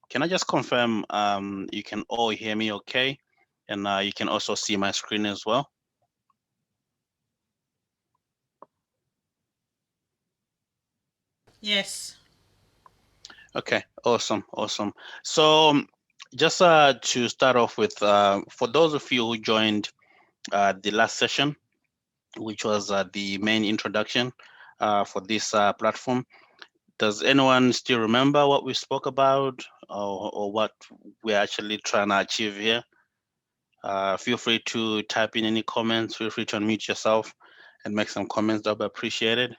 Can I just confirm you can all hear me okay? And you can also see my screen as well. Yes. Okay, awesome, awesome. So just to start off with, for those of you who joined the last session, which was the main introduction for this platform, does anyone still remember what we spoke about, or what we're actually trying to achieve here? Feel free to type in any comments. Feel free to unmute yourself and make some comments. That'll be appreciated.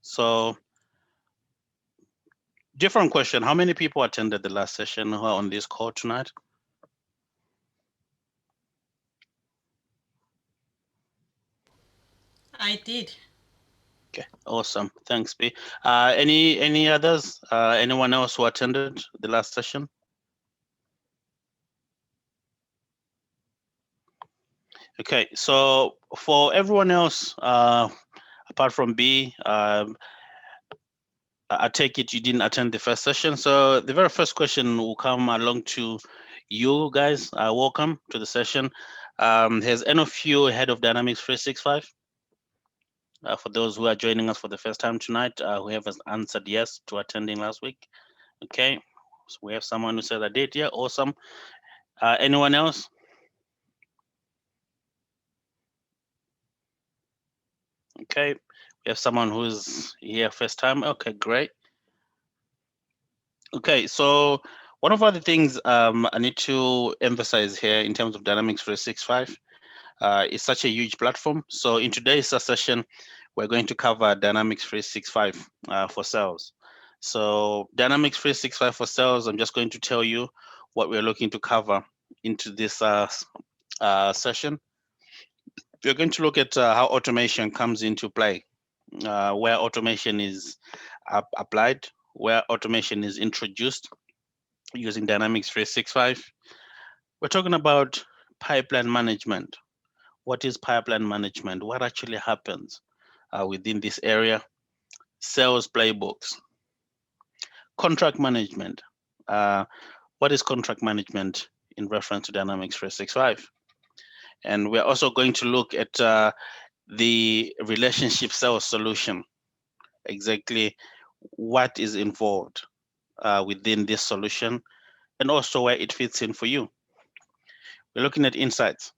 So, different question. How many people attended the last session who are on this call tonight? I did. Okay, awesome. Thanks, B. Any others? Anyone else who attended the last session? Okay, so for everyone else, apart from B, I take it you didn't attend the first session. So the very first question will come along to you guys. Welcome to the session. Has any of you heard of Dynamics 365? For those who are joining us for the first time tonight, who have answered yes to attending last week. Okay, so we have someone who said I did. Yeah, awesome. Anyone else? Okay, we have someone who's here first time. Okay, great. Okay, so one of the things I need to emphasize here in terms of Dynamics 365 is such a huge platform. So in today's session, we're going to cover Dynamics 365 for sales. So Dynamics 365 for sales, I'm just going to tell you what we're looking to cover into this session. We're going to look at how automation comes into play, where automation is applied, where automation is introduced using Dynamics 365. We're talking about pipeline management. What is pipeline management? What actually happens within this area? Sales playbooks, contract management. Uh, what is contract management in reference to Dynamics 365? And we're also going to look at the relationship sales solution, exactly what is involved within this solution, and also where it fits in for you. We're looking at insights.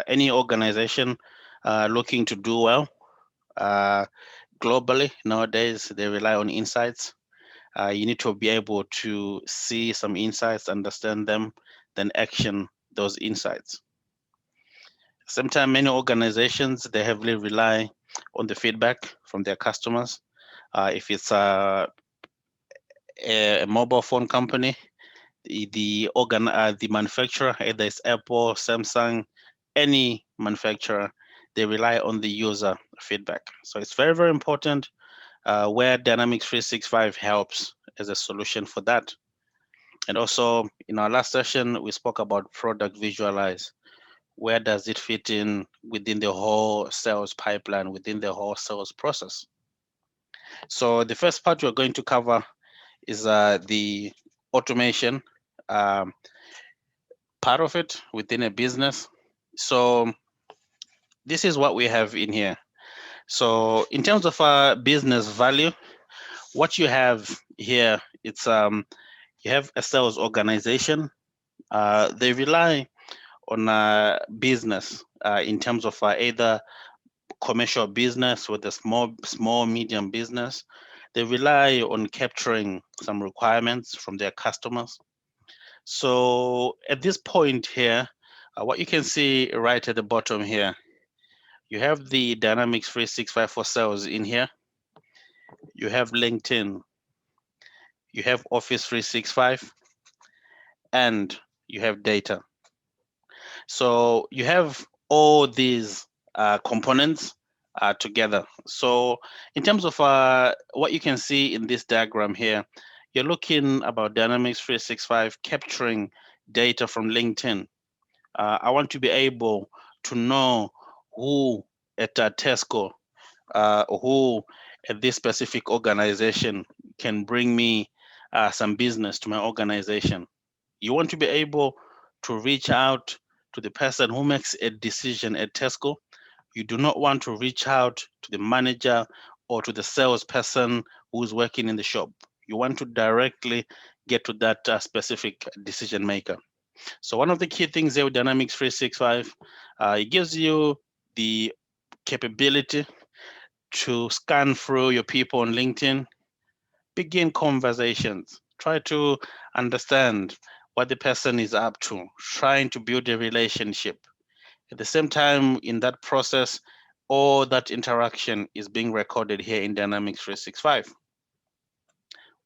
Any organization looking to do well uh, globally nowadays, they rely on insights. You need to be able to see some insights, understand them, then action those insights. Sometimes many organizations they heavily rely on the feedback from their customers. If it's a mobile phone company, the manufacturer, either it's Apple, Samsung, any manufacturer, they rely on the user feedback. So it's very, very important where Dynamics 365 helps as a solution for that. And also in our last session, we spoke about product visualize. Where does it fit in within the whole sales pipeline, within the whole sales process? So the first part we're going to cover is the automation um, part of it within a business. So this is what we have in here. So in terms of business value, what you have here, it's you have a sales organization. They rely on business in terms of either commercial business with a small, medium business. They rely on capturing some requirements from their customers. So at this point here, what you can see right at the bottom here, you have the Dynamics 365 for sales in here. You have LinkedIn, you have Office 365, and you have data. So you have all these components together. So in terms of what you can see in this diagram here, you're looking about Dynamics 365 capturing data from LinkedIn. I want to be able to know who at Tesco, who at this specific organization can bring me some business to my organization. You want to be able to reach out to the person who makes a decision at Tesco. You do not want to reach out to the manager or to the salesperson who's working in the shop. You want to directly get to that specific decision maker. So one of the key things here with Dynamics 365, it gives you the capability to scan through your people on LinkedIn, begin conversations, try to understand what the person is up to, trying to build a relationship. At the same time, in that process, all that interaction is being recorded here in Dynamics 365.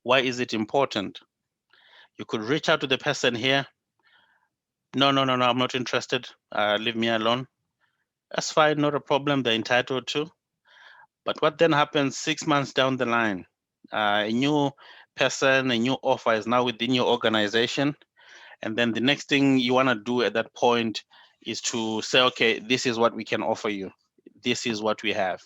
Why is it important? You could reach out to the person here. No, no, no, no, I'm not interested. Leave me alone. That's fine, not a problem. They're entitled to. But what then happens 6 months down the line? A new person, a new offer is now within your organization. And then the next thing you want to do at that point is to say, okay, this is what we can offer you. This is what we have.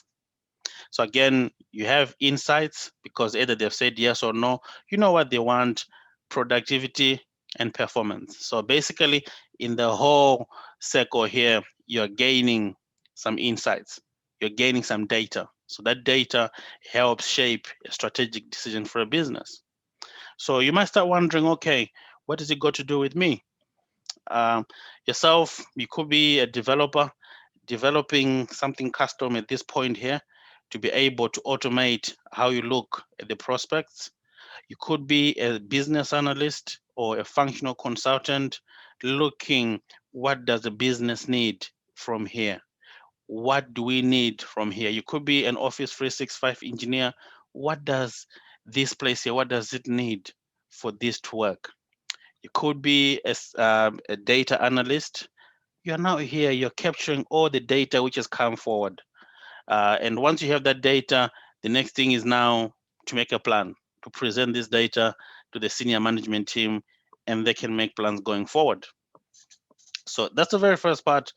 So again, you have insights because either they've said yes or no. You know what they want, productivity and performance. So basically, in the whole circle here, you're gaining some insights, you're gaining some data. So that data helps shape a strategic decision for a business. So you might start wondering, okay, what does it got to do with me? Um, Yourself, you could be a developer developing something custom at this point here to be able to automate how you look at the prospects. You could be a business analyst or a functional consultant looking what does the business need from here? What do we need from here? You could be an Office 365 engineer. What does this place here, what does it need for this to work? You could be a data analyst. You're now here, you're capturing all the data which has come forward. And once you have that data, the next thing is now to make a plan, to present this data to the senior management team, and they can make plans going forward. So that's the very first part.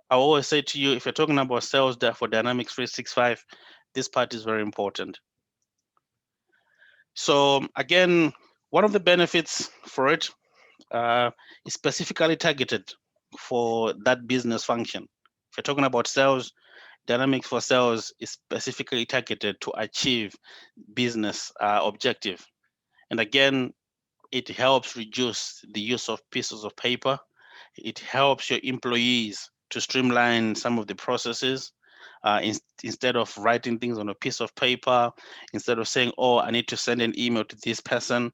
I always say to you, if you're talking about sales for Dynamics 365, this part is very important. So again, one of the benefits for it is specifically targeted for that business function. If you're talking about sales, Dynamics for Sales is specifically targeted to achieve business objective. And again, it helps reduce the use of pieces of paper. It helps your employees to streamline some of the processes. Instead of writing things on a piece of paper, instead of saying, oh, I need to send an email to this person,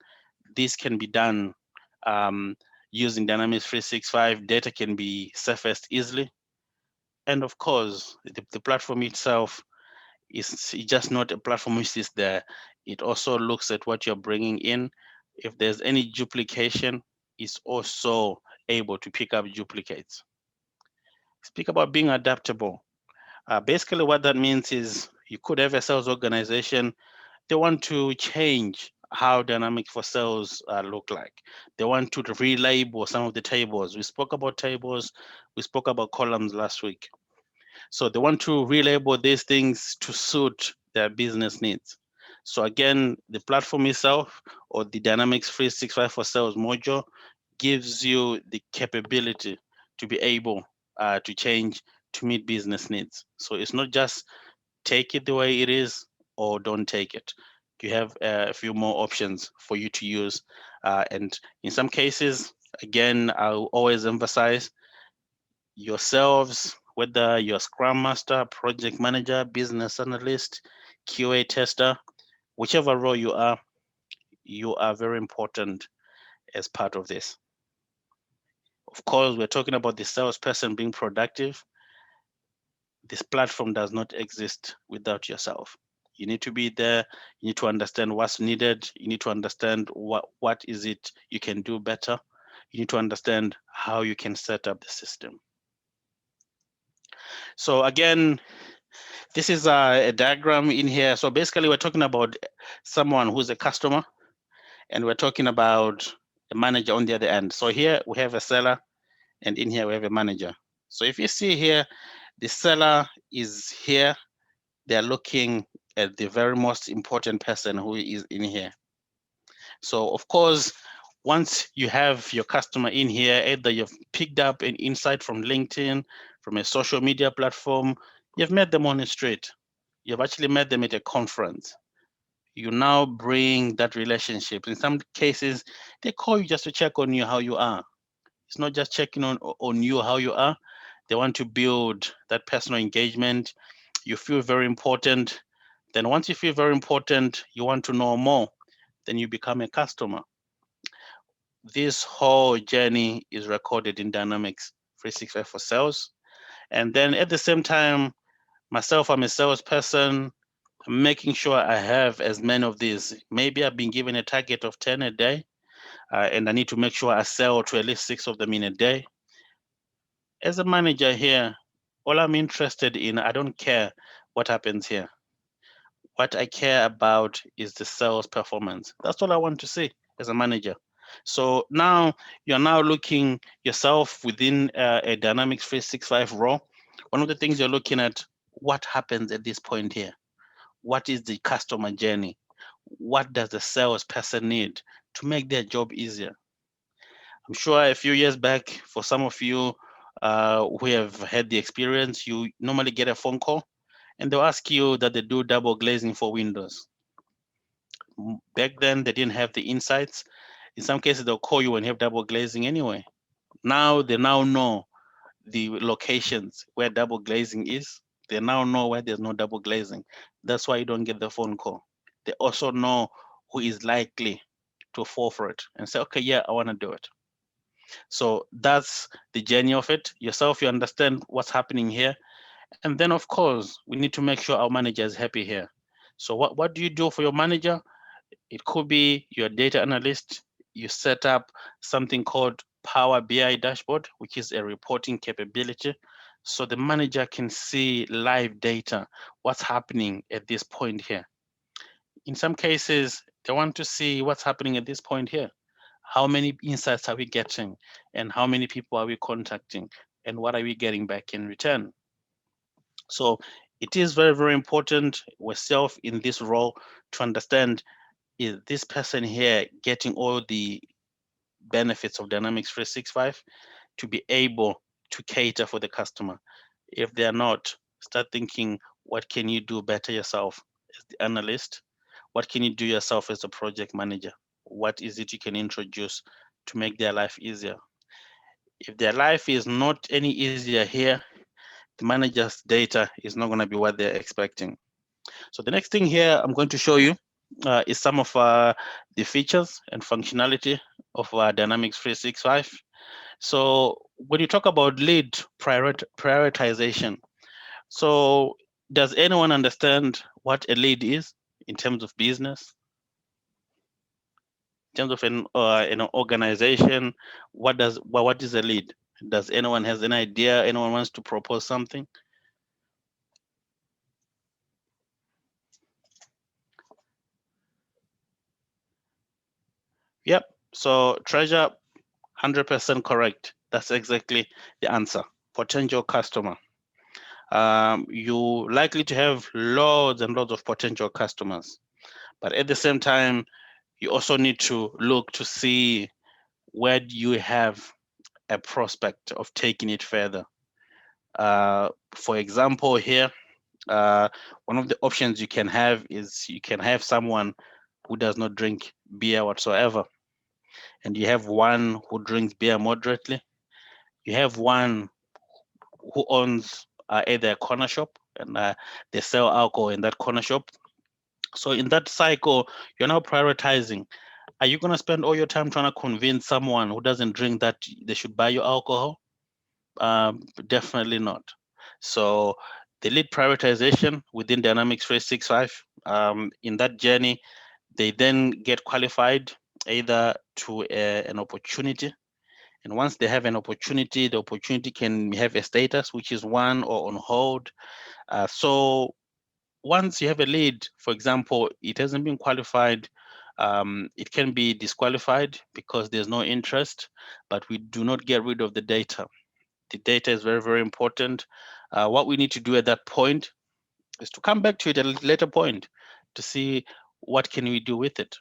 this can be done using Dynamics 365. Data can be surfaced easily. And of course, the platform itself is just not a platform which is there. It also looks at what you're bringing in. If there's any duplication, it's also able to pick up duplicates. Speak about being adaptable. Basically, what that means is you could have a sales organization. They want to change how Dynamic for Sales look like. They want to relabel some of the tables. We spoke about tables. We spoke about columns last week. So they want to relabel these things to suit their business needs. So again, the platform itself or the Dynamics 365 for Sales module gives you the capability to be able to change to meet business needs. So it's not just take it the way it is or don't take it. You have a few more options for you to use. And in some cases, again, I'll always emphasize yourselves, whether you're Scrum Master, Project Manager, Business Analyst, QA Tester, whichever role you are very important as part of this. Of course, we're talking about the salesperson being productive. This platform does not exist without yourself. You need to be there. You need to understand what's needed. You need to understand what is it you can do better. You need to understand how you can set up the system. So again, this is a diagram in here. So basically, we're talking about someone who's a customer, and we're talking about a manager on the other end. So here we have a seller, and in here we have a manager. So if you see here, The seller is here. They're looking at the very most important person who is in here. So of course, once you have your customer in here, either you've picked up an insight from LinkedIn, from a social media platform, you've met them on the street, you've actually met them at a conference. You now bring that relationship. In some cases, they call you just to check on you how you are. It's not just checking on you how you are. They want to build that personal engagement. You feel very important. Then once you feel very important, you want to know more. Then you become a customer. This whole journey is recorded in Dynamics 365 for sales. And then at the same time, myself, I'm a salesperson. I'm making sure I have as many of these. Maybe I've been given a target of 10 a day, and I need to make sure I sell to at least 6 of them in a day. As a manager here, all I'm interested in, I don't care what happens here. What I care about is the sales performance. That's all I want to see as a manager. So now you're now looking yourself within a Dynamics 365 role. One of the things you're looking at, what happens at this point here? What is the customer journey? What does the salesperson need to make their job easier? I'm sure a few years back, for some of you who have had the experience, you normally get a phone call and they'll ask you that they do double glazing for windows. Back then, they didn't have the insights. In some cases, they'll call you when you have double glazing anyway. Now they now know the locations where double glazing is. They now know where there's no double glazing. That's why you don't get the phone call. They also know who is likely to fall for it and say, okay, yeah, I want to do it. So that's the journey of it. Yourself, you understand what's happening here. And then, of course, we need to make sure our manager is happy here. So what do you do for your manager? It could be your data analyst. You set up something called Power BI dashboard, which is a reporting capability. So the manager can see live data, what's happening at this point here. In some cases, they want to see what's happening at this point here. How many insights are we getting? And how many people are we contacting? And what are we getting back in return? So it is very, very important myself in this role to understand, is this person here getting all the benefits of Dynamics 365 to be able to cater for the customer? If they're not, start thinking, what can you do better yourself as the analyst? What can you do yourself as a project manager? What is it you can introduce to make their life easier? If their life is not any easier here, the manager's data is not going to be what they're expecting. So the next thing here I'm going to show you is some of the features and functionality of Dynamics 365. So when you talk about lead prioritization, so does anyone understand what a lead is in terms of business, in terms of an organization? What is a lead? Does anyone has an idea? Anyone wants to propose something? Yep. So Treasure, 100% correct. That's exactly the answer. Potential customer. You likely to have loads and loads of potential customers, but at the same time, you also need to look to see where do you have a prospect of taking it further. For example, here, one of the options you can have is you can have someone who does not drink beer whatsoever, and you have one who drinks beer moderately. You have one who owns either a corner shop and they sell alcohol in that corner shop. So in that cycle, you're now prioritizing. Are you going to spend all your time trying to convince someone who doesn't drink that they should buy your alcohol? Definitely not. So the lead prioritization within Dynamics 365, in that journey, they then get qualified either to an opportunity. And once they have an opportunity, the opportunity can have a status, which is one or on hold. So once you have a lead, for example, it hasn't been qualified, it can be disqualified because there's no interest, but we do not get rid of the data. The data is very, very important. What we need to do at that point is to come back to it at a later point to see what can we do with it.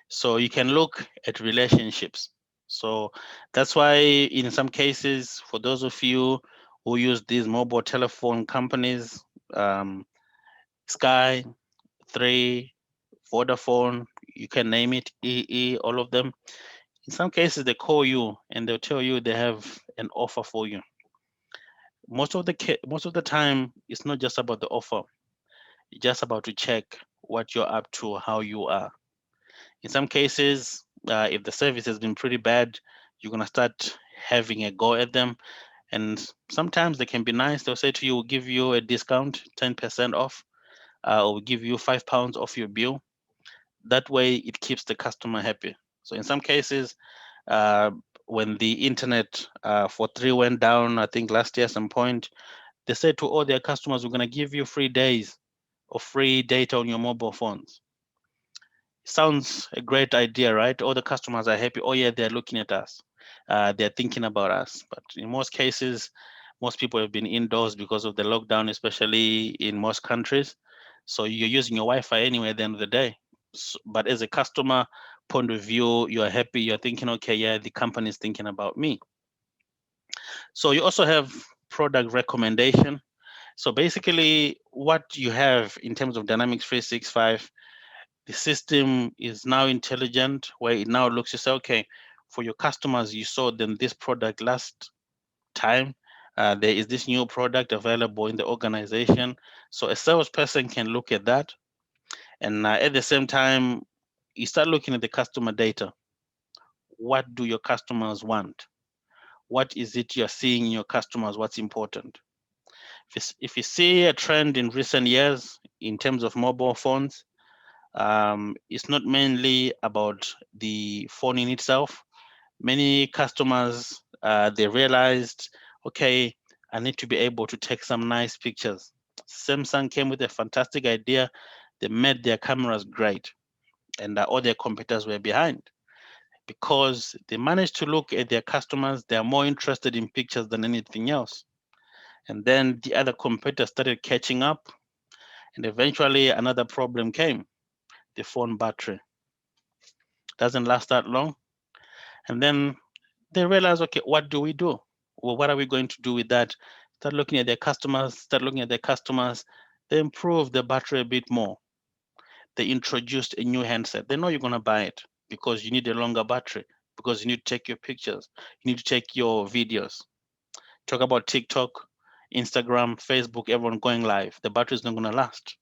So you can look at relationships. So that's why in some cases, for those of you who use these mobile telephone companies, um, Sky, 3, Vodafone, you can name it, EE, all of them. In some cases, they call you and they'll tell you they have an offer for you. Most of the time, it's not just about the offer. It's just about to check what you're up to, how you are. In some cases, if the service has been pretty bad, you're gonna start having a go at them. And sometimes they can be nice. They'll say to you, "We'll give you a discount, 10% off, or we'll give you £5 off your bill." That way, it keeps the customer happy. So in some cases, uh, when the internet for 3 went down, I think last year at some point, they said to all their customers, "We're gonna give you 3 days of free data on your mobile phones." Sounds a great idea, right? All the customers are happy. Oh yeah, they're looking at us. They're thinking about us. But in most cases, most people have been indoors because of the lockdown, especially in most countries. So you're using your Wi-Fi anyway at the end of the day. But as a customer point of view, you're happy. You're thinking, okay, yeah, the company is thinking about me. So you also have product recommendation. So basically, what you have in terms of Dynamics 365, the system is now intelligent where it now looks to say, okay, for your customers, you saw them this product last time. There is this new product available in the organization. So a salesperson can look at that. And at the same time, you start looking at the customer data. What do your customers want? What is it you're seeing in your customers? What's important? If you see a trend in recent years in terms of mobile phones, it's not mainly about the phone in itself. Many customers they realized, okay, I need to be able to take some nice pictures. Samsung came with a fantastic idea. They made their cameras great, and all their competitors were behind because they managed to look at their customers. They are more interested in pictures than anything else. And then the other competitors started catching up, and eventually another problem came. The phone battery doesn't last that long. And then they realize, okay, what do we do? Well, what are we going to do with that? Start looking at their customers, start looking at their customers. They improve the battery a bit more. They introduced a new handset. They know you're going to buy it because you need a longer battery, because you need to take your pictures, you need to take your videos. Talk about TikTok, Instagram, Facebook, everyone going live. The battery is not going to last.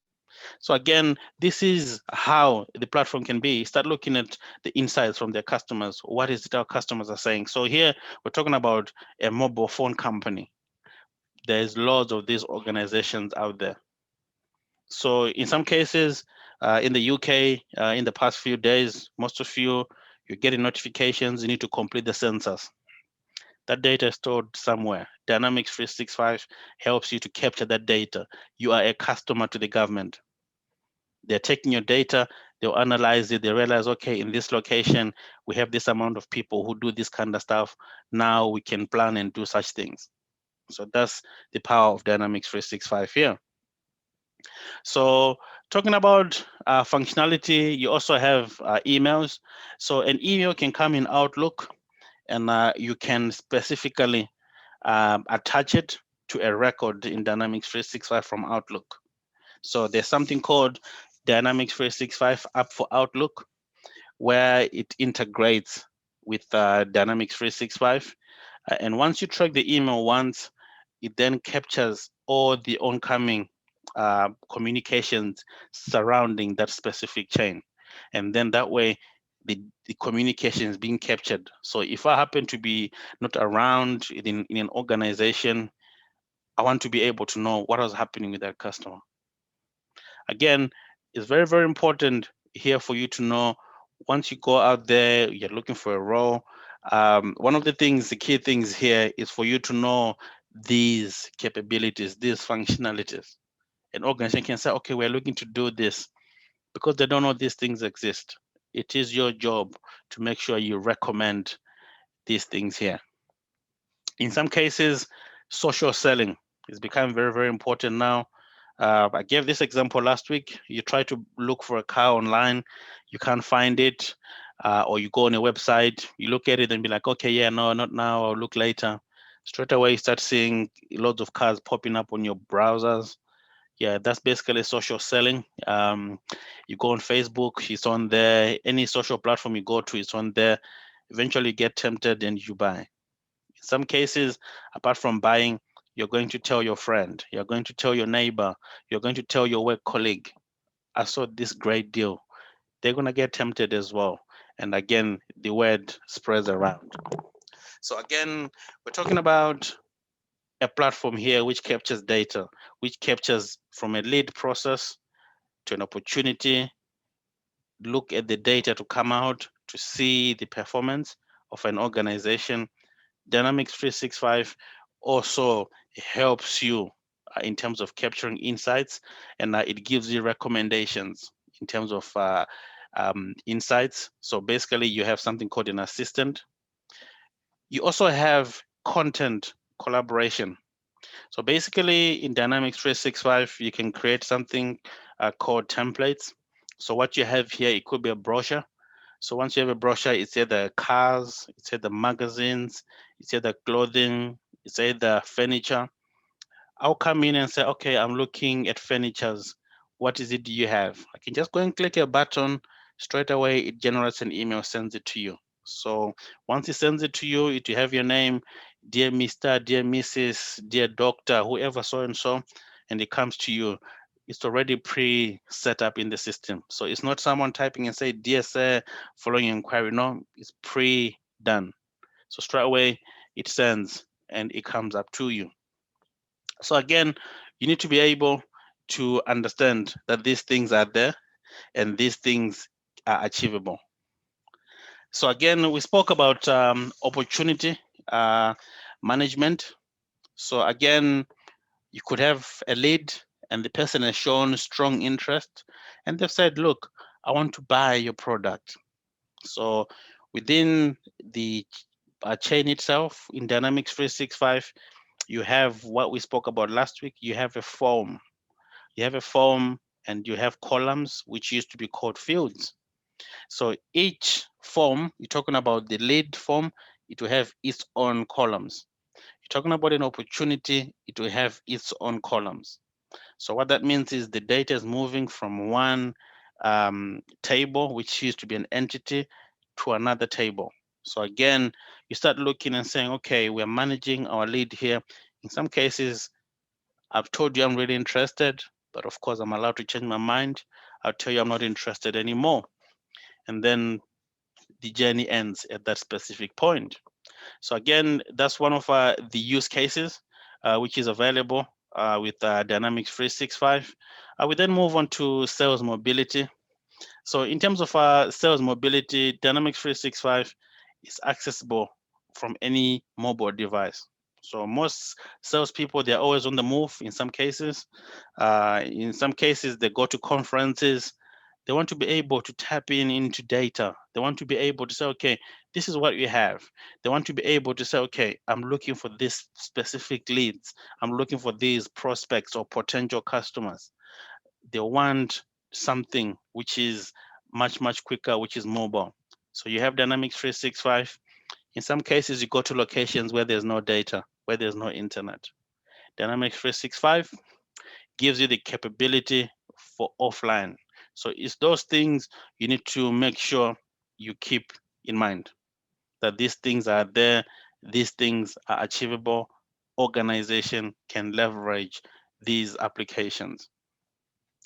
So again, this is how the platform can be. Start looking at the insights from their customers. What is it our customers are saying? So here we're talking about a mobile phone company. There's lots of these organizations out there. So in some cases, in the UK, in the past few days, most of you're getting notifications. You need to complete the census. That data is stored somewhere. Dynamics 365 helps you to capture that data. You are a customer to the government. They're taking your data, they'll analyze it, they realize, okay, in this location, we have this amount of people who do this kind of stuff. Now we can plan and do such things. So that's the power of Dynamics 365 here. So talking about functionality, you also have emails. So an email can come in Outlook, and you can specifically attach it to a record in Dynamics 365 from Outlook. So there's something called Dynamics 365 app for Outlook, where it integrates with Dynamics 365. And once you track the email once, it then captures all the oncoming communications surrounding that specific chain. And then that way, the communication is being captured. So if I happen to be not around in an organization, I want to be able to know what was happening with that customer. Again, it's very, very important here for you to know once you go out there, you're looking for a role. One of the things, the key things here is for you to know these capabilities, these functionalities. An organization can say, okay, we're looking to do this because they don't know these things exist. It is your job to make sure you recommend these things here. In some cases, social selling. It's become very, very important now. I gave this example last week. You try to look for a car online, you can't find it, or you go on a website, you look at it and be like, okay, yeah, no, not now, I'll look later. Straight away, you start seeing loads of cars popping up on your browsers. Yeah, that's basically social selling. You go on Facebook, it's on there. Any social platform you go to, it's on there. Eventually, you get tempted and you buy. In some cases, apart from buying, you're going to tell your friend, you're going to tell your neighbor, you're going to tell your work colleague, I saw this great deal. They're going to get tempted as well. And again, the word spreads around. So, again, we're talking about a platform here which captures data, which captures from a lead process to an opportunity, look at the data to come out to see the performance of an organization. Dynamics 365 also helps you in terms of capturing insights, and it gives you recommendations in terms of insights. So basically, you have something called an assistant. You also have content collaboration. So basically, in Dynamics 365, you can create something called templates. So what you have here, it could be a brochure. So once you have a brochure, it's either cars, it's either magazines, it's either clothing, it's either furniture. I'll come in and say, okay, I'm looking at furnitures. What is it do you have? I can just go and click a button. Straight away, it generates an email, sends it to you. So once it sends it to you, it will have your name, dear Mr., dear Mrs., dear Doctor, whoever so and so, and it comes to you. It's already pre-set up in the system. So it's not someone typing and say, dear sir, following inquiry. No, it's pre-done. So straight away, it sends and it comes up to you. So again, you need to be able to understand that these things are there and these things are achievable. So again, we spoke about opportunity management. So again, you could have a lead and the person has shown strong interest and they've said, look, I want to buy your product. So within the chain itself in Dynamics 365, you have what we spoke about last week. You have a form. You have a form and you have columns, which used to be called fields. So each form, you're talking about the lead form, it will have its own columns. You're talking about an opportunity, it will have its own columns. So what that means is the data is moving from one table, which used to be an entity, to another table. So again, you start looking and saying, okay, we're managing our lead here. In some cases, I've told you I'm really interested, but of course I'm allowed to change my mind. I'll tell you I'm not interested anymore. And then the journey ends at that specific point. So again, that's one of the use cases which is available with Dynamics 365. We then move on to sales mobility. So in terms of sales mobility, Dynamics 365 is accessible from any mobile device. So most salespeople, they're always on the move in some cases. In some cases, they go to conferences. They want to be able to tap in into data. They want to be able to say, okay, this is what we have. They want to be able to say, okay, I'm looking for this specific leads. I'm looking for these prospects or potential customers. They want something which is much, much quicker, which is mobile. So you have Dynamics 365. In some cases, you go to locations where there's no data, where there's no internet. Dynamics 365 gives you the capability for offline. So it's those things you need to make sure you keep in mind that these things are there, these things are achievable. Organization can leverage these applications.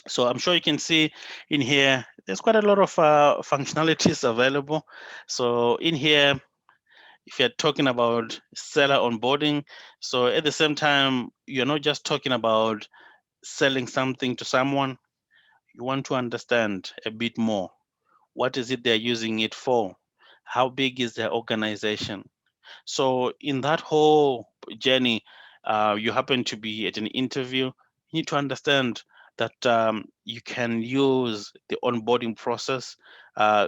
So I'm sure you can see in here, there's quite a lot of functionalities available. So in here, if you're talking about seller onboarding, so at the same time, you're not just talking about selling something to someone, you want to understand a bit more. What is it they're using it for? How big is their organization? So in that whole journey, you happen to be at an interview, you need to understand that you can use the onboarding process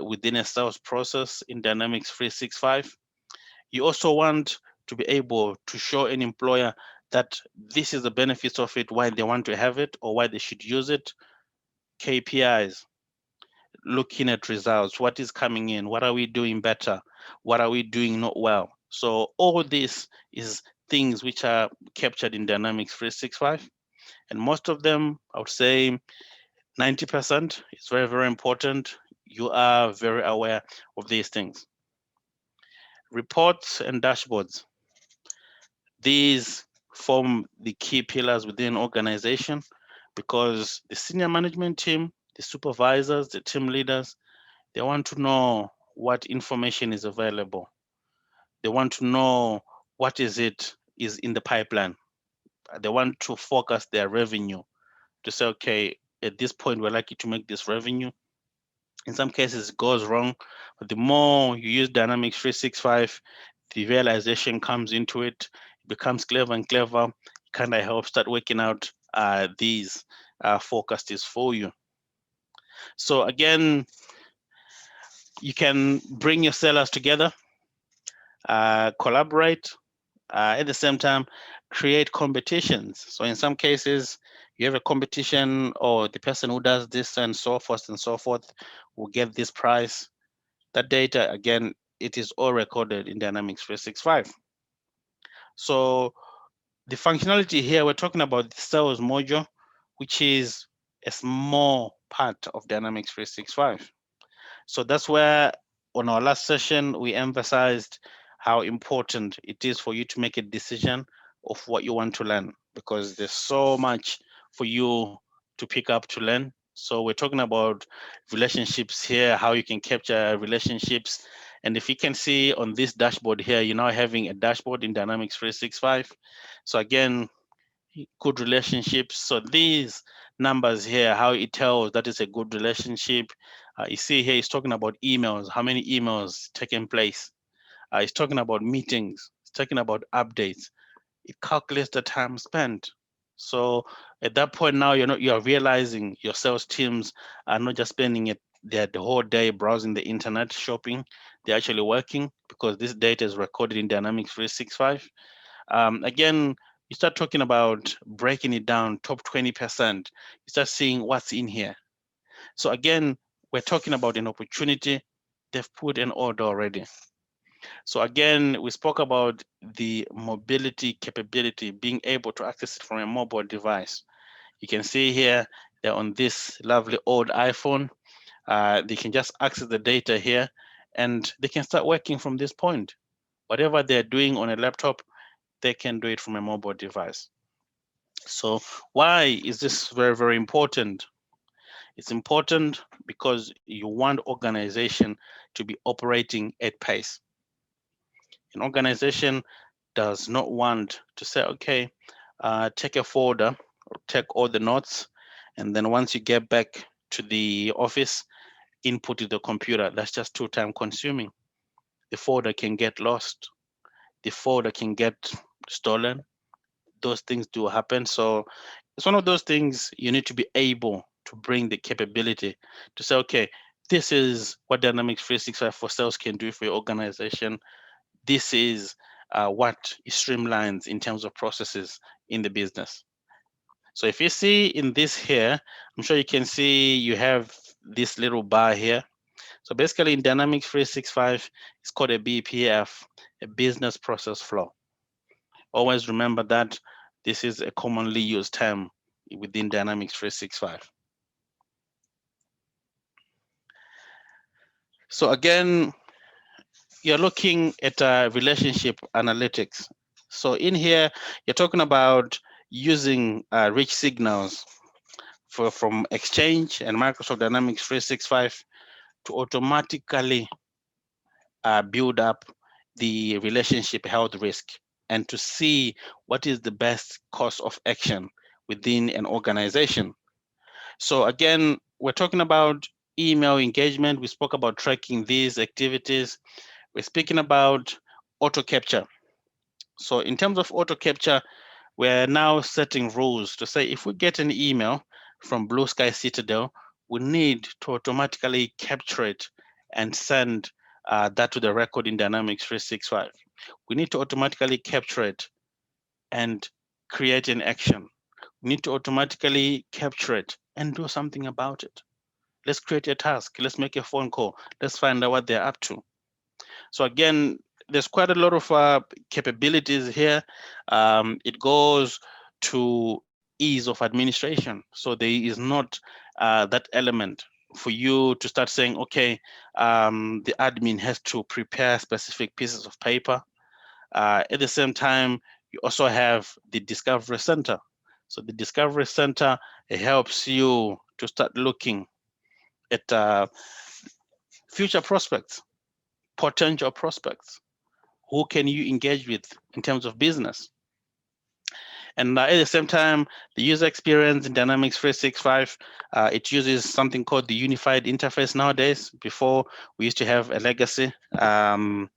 within a sales process in Dynamics 365. You also want to be able to show an employer that this is the benefits of it, why they want to have it or why they should use it. KPIs, looking at results, what is coming in, what are we doing better, what are we doing not well. So all this is things which are captured in Dynamics 365, and most of them, I would say 90% is very, very important. You are very aware of these things. Reports and dashboards. These form the key pillars within an organization because the senior management team, the supervisors, the team leaders, they want to know what information is available. They want to know what is in the pipeline. They want to focus their revenue to say, okay, at this point, we're likely to make this revenue. In some cases, it goes wrong, but the more you use Dynamics 365, the realization comes into it, it becomes clever and clever. It kind of helps start working out these forecasts for you. So again, you can bring your sellers together, collaborate, at the same time, create competitions. So in some cases, you have a competition, or the person who does this and so forth will get this price. That data, again, it is all recorded in Dynamics 365. So the functionality here, we're talking about the sales module, which is a small part of Dynamics 365. So that's where on our last session, we emphasized how important it is for you to make a decision of what you want to learn, because there's so much for you to pick up to learn. So we're talking about relationships here, how you can capture relationships. And if you can see on this dashboard here, you're now having a dashboard in Dynamics 365. So again, good relationships. So these numbers here, how it tells that is a good relationship. You see here, it's talking about emails, how many emails taking place. It's talking about meetings. It's talking about updates. It calculates the time spent. So at that point now, you're realizing your sales teams are not just spending it the whole day browsing the internet shopping. They're actually working because this data is recorded in Dynamics 365. Again, you start talking about breaking it down, top 20%. You start seeing what's in here. So again, we're talking about an opportunity. They've put an order already. So again, we spoke about the mobility capability, being able to access it from a mobile device. You can see here, they're on this lovely old iPhone. They can just access the data here and they can start working from this point. Whatever they're doing on a laptop, they can do it from a mobile device. So why is this very, very important? It's important because you want organization to be operating at pace. An organization does not want to say, okay, take a folder or take all the notes, and then once you get back to the office, input to the computer. That's just too time consuming. The folder can get lost. The folder can get stolen. Those things do happen. So it's one of those things you need to be able to bring the capability to say, okay, this is what Dynamics 365 for sales can do for your organization. This is what it streamlines in terms of processes in the business. So if you see in this here, I'm sure you can see you have this little bar here. So basically in Dynamics 365, it's called a BPF, a business process flow. Always remember that this is a commonly used term within Dynamics 365. So again, you're looking at relationship analytics. So in here, you're talking about using rich signals from Exchange and Microsoft Dynamics 365 to automatically build up the relationship health risk and to see what is the best course of action within an organization. So again, we're talking about email engagement. We spoke about tracking these activities. We're speaking about auto capture. So in terms of auto capture, we're now setting rules to say if we get an email from Blue Sky Citadel, we need to automatically capture it and send that to the record in Dynamics 365. We need to automatically capture it and create an action. We need to automatically capture it and do something about it. Let's create a task. Let's make a phone call. Let's find out what they're up to. So again, there's quite a lot of capabilities here. It goes to ease of administration. So there is not that element for you to start saying, okay, the admin has to prepare specific pieces of paper. At the same time, you also have the Discovery Center. So the Discovery Center, it helps you to start looking at future prospects, potential prospects. Who can you engage with in terms of business? And at the same time, the user experience in Dynamics 365, it uses something called the unified interface nowadays. Before, we used to have a legacy, a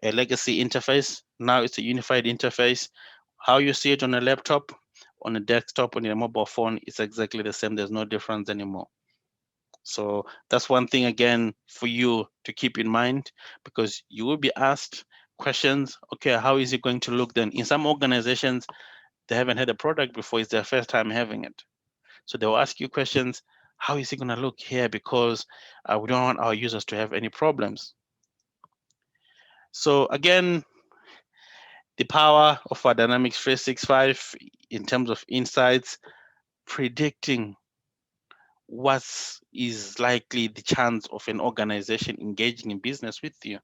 legacy interface. Now it's a unified interface. How you see it on a laptop, on a desktop, on a mobile phone, it's exactly the same. There's no difference anymore. So that's one thing again for you to keep in mind, because you will be asked questions. Okay, how is it going to look then? In some organizations, they haven't had a product before, it's their first time having it. So they'll ask you questions. How is it going to look here? Because we don't want our users to have any problems. So again, the power of our Dynamics 365 in terms of insights, predicting what is likely the chance of an organization engaging in business with you,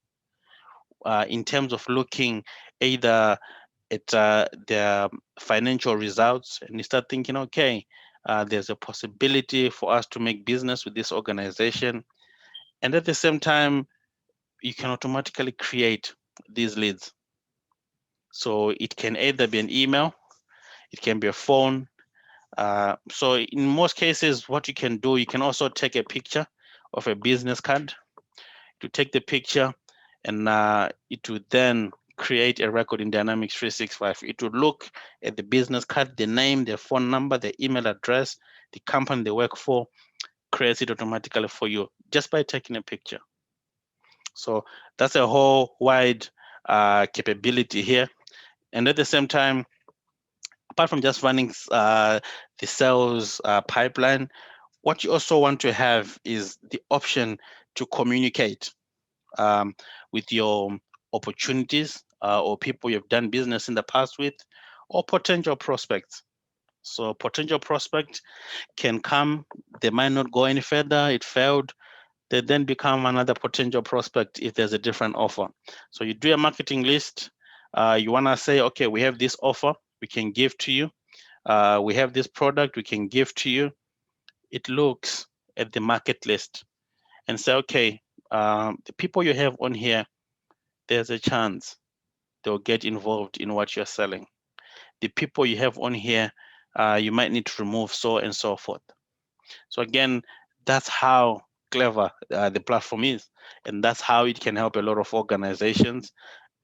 in terms of looking either at their financial results, and you start thinking, okay, there's a possibility for us to make business with this organization. And at the same time, you can automatically create these leads. So it can either be an email, it can be a phone. So in most cases, what you can do, you can also take a picture of a business card, to take the picture, and it would then create a record in Dynamics 365. It would look at the business card, the name, their phone number, their email address, the company they work for, creates it automatically for you just by taking a picture. So that's a whole wide capability here. And at the same time, apart from just running the sales pipeline, what you also want to have is the option to communicate with your opportunities or people you've done business in the past with, or potential prospects. So potential prospect can come, they might not go any further, it failed, they then become another potential prospect if there's a different offer. So you do a marketing list, you wanna say, okay, we have this offer we can give to you, we have this product we can give to you. It looks at the market list and say, okay, the people you have on here, there's a chance they'll get involved in what you're selling. The people you have on here, you might need to remove, so and so forth. So again, that's how clever the platform is, and that's how it can help a lot of organizations.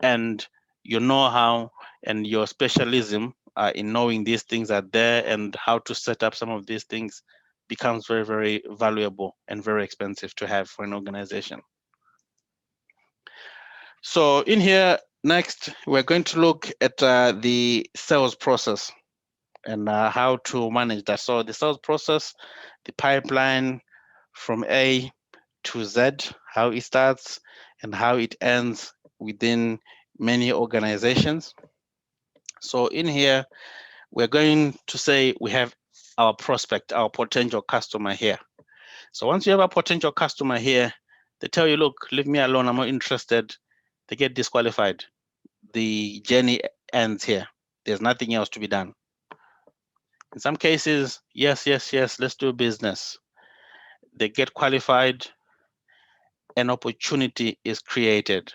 And your know-how and your specialism in knowing these things are there and how to set up some of these things becomes very, very valuable and very expensive to have for an organization. So in here, next, we're going to look at the sales process and how to manage that. So the sales process, the pipeline from A to Z, how it starts and how it ends within many organizations. So in here, we're going to say we have our prospect, our potential customer here. So once you have a potential customer here, they tell you, look, leave me alone, I'm not interested. They get disqualified. The journey ends here. There's nothing else to be done. In some cases, yes, yes, yes, let's do business. They get qualified, an opportunity is created.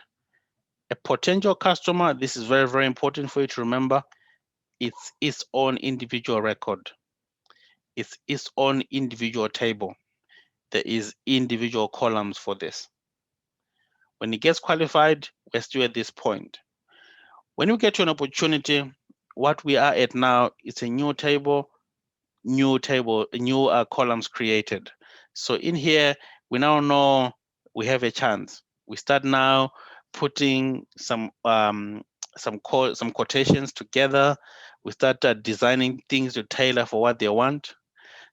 A potential customer, this is very, very important for you to remember, it's its own individual record. It's its own individual table. There is individual columns for this. When it gets qualified, we're still at this point. When we get to an opportunity, what we are at now is a new table, new columns created. So in here, we now know we have a chance. We start now putting some quotations together. We start designing things to tailor for what they want.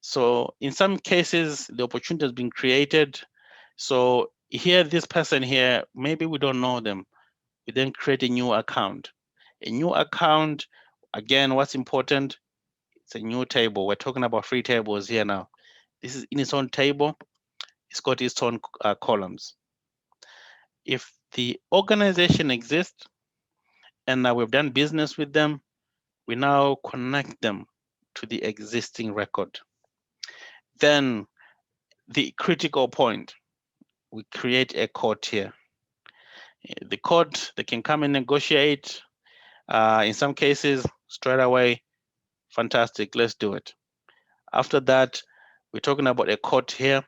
So in some cases, the opportunity has been created. So here, this person here, maybe we don't know them. We then create a new account. A new account, again, what's important? It's a new table. We're talking about free tables here now. This is in its own table. It's got its own columns. If the organization exists and we've done business with them, we now connect them to the existing record. Then the critical point, we create a court here. The court, they can come and negotiate. In some cases, straight away, fantastic, let's do it. After that, we're talking about a court here,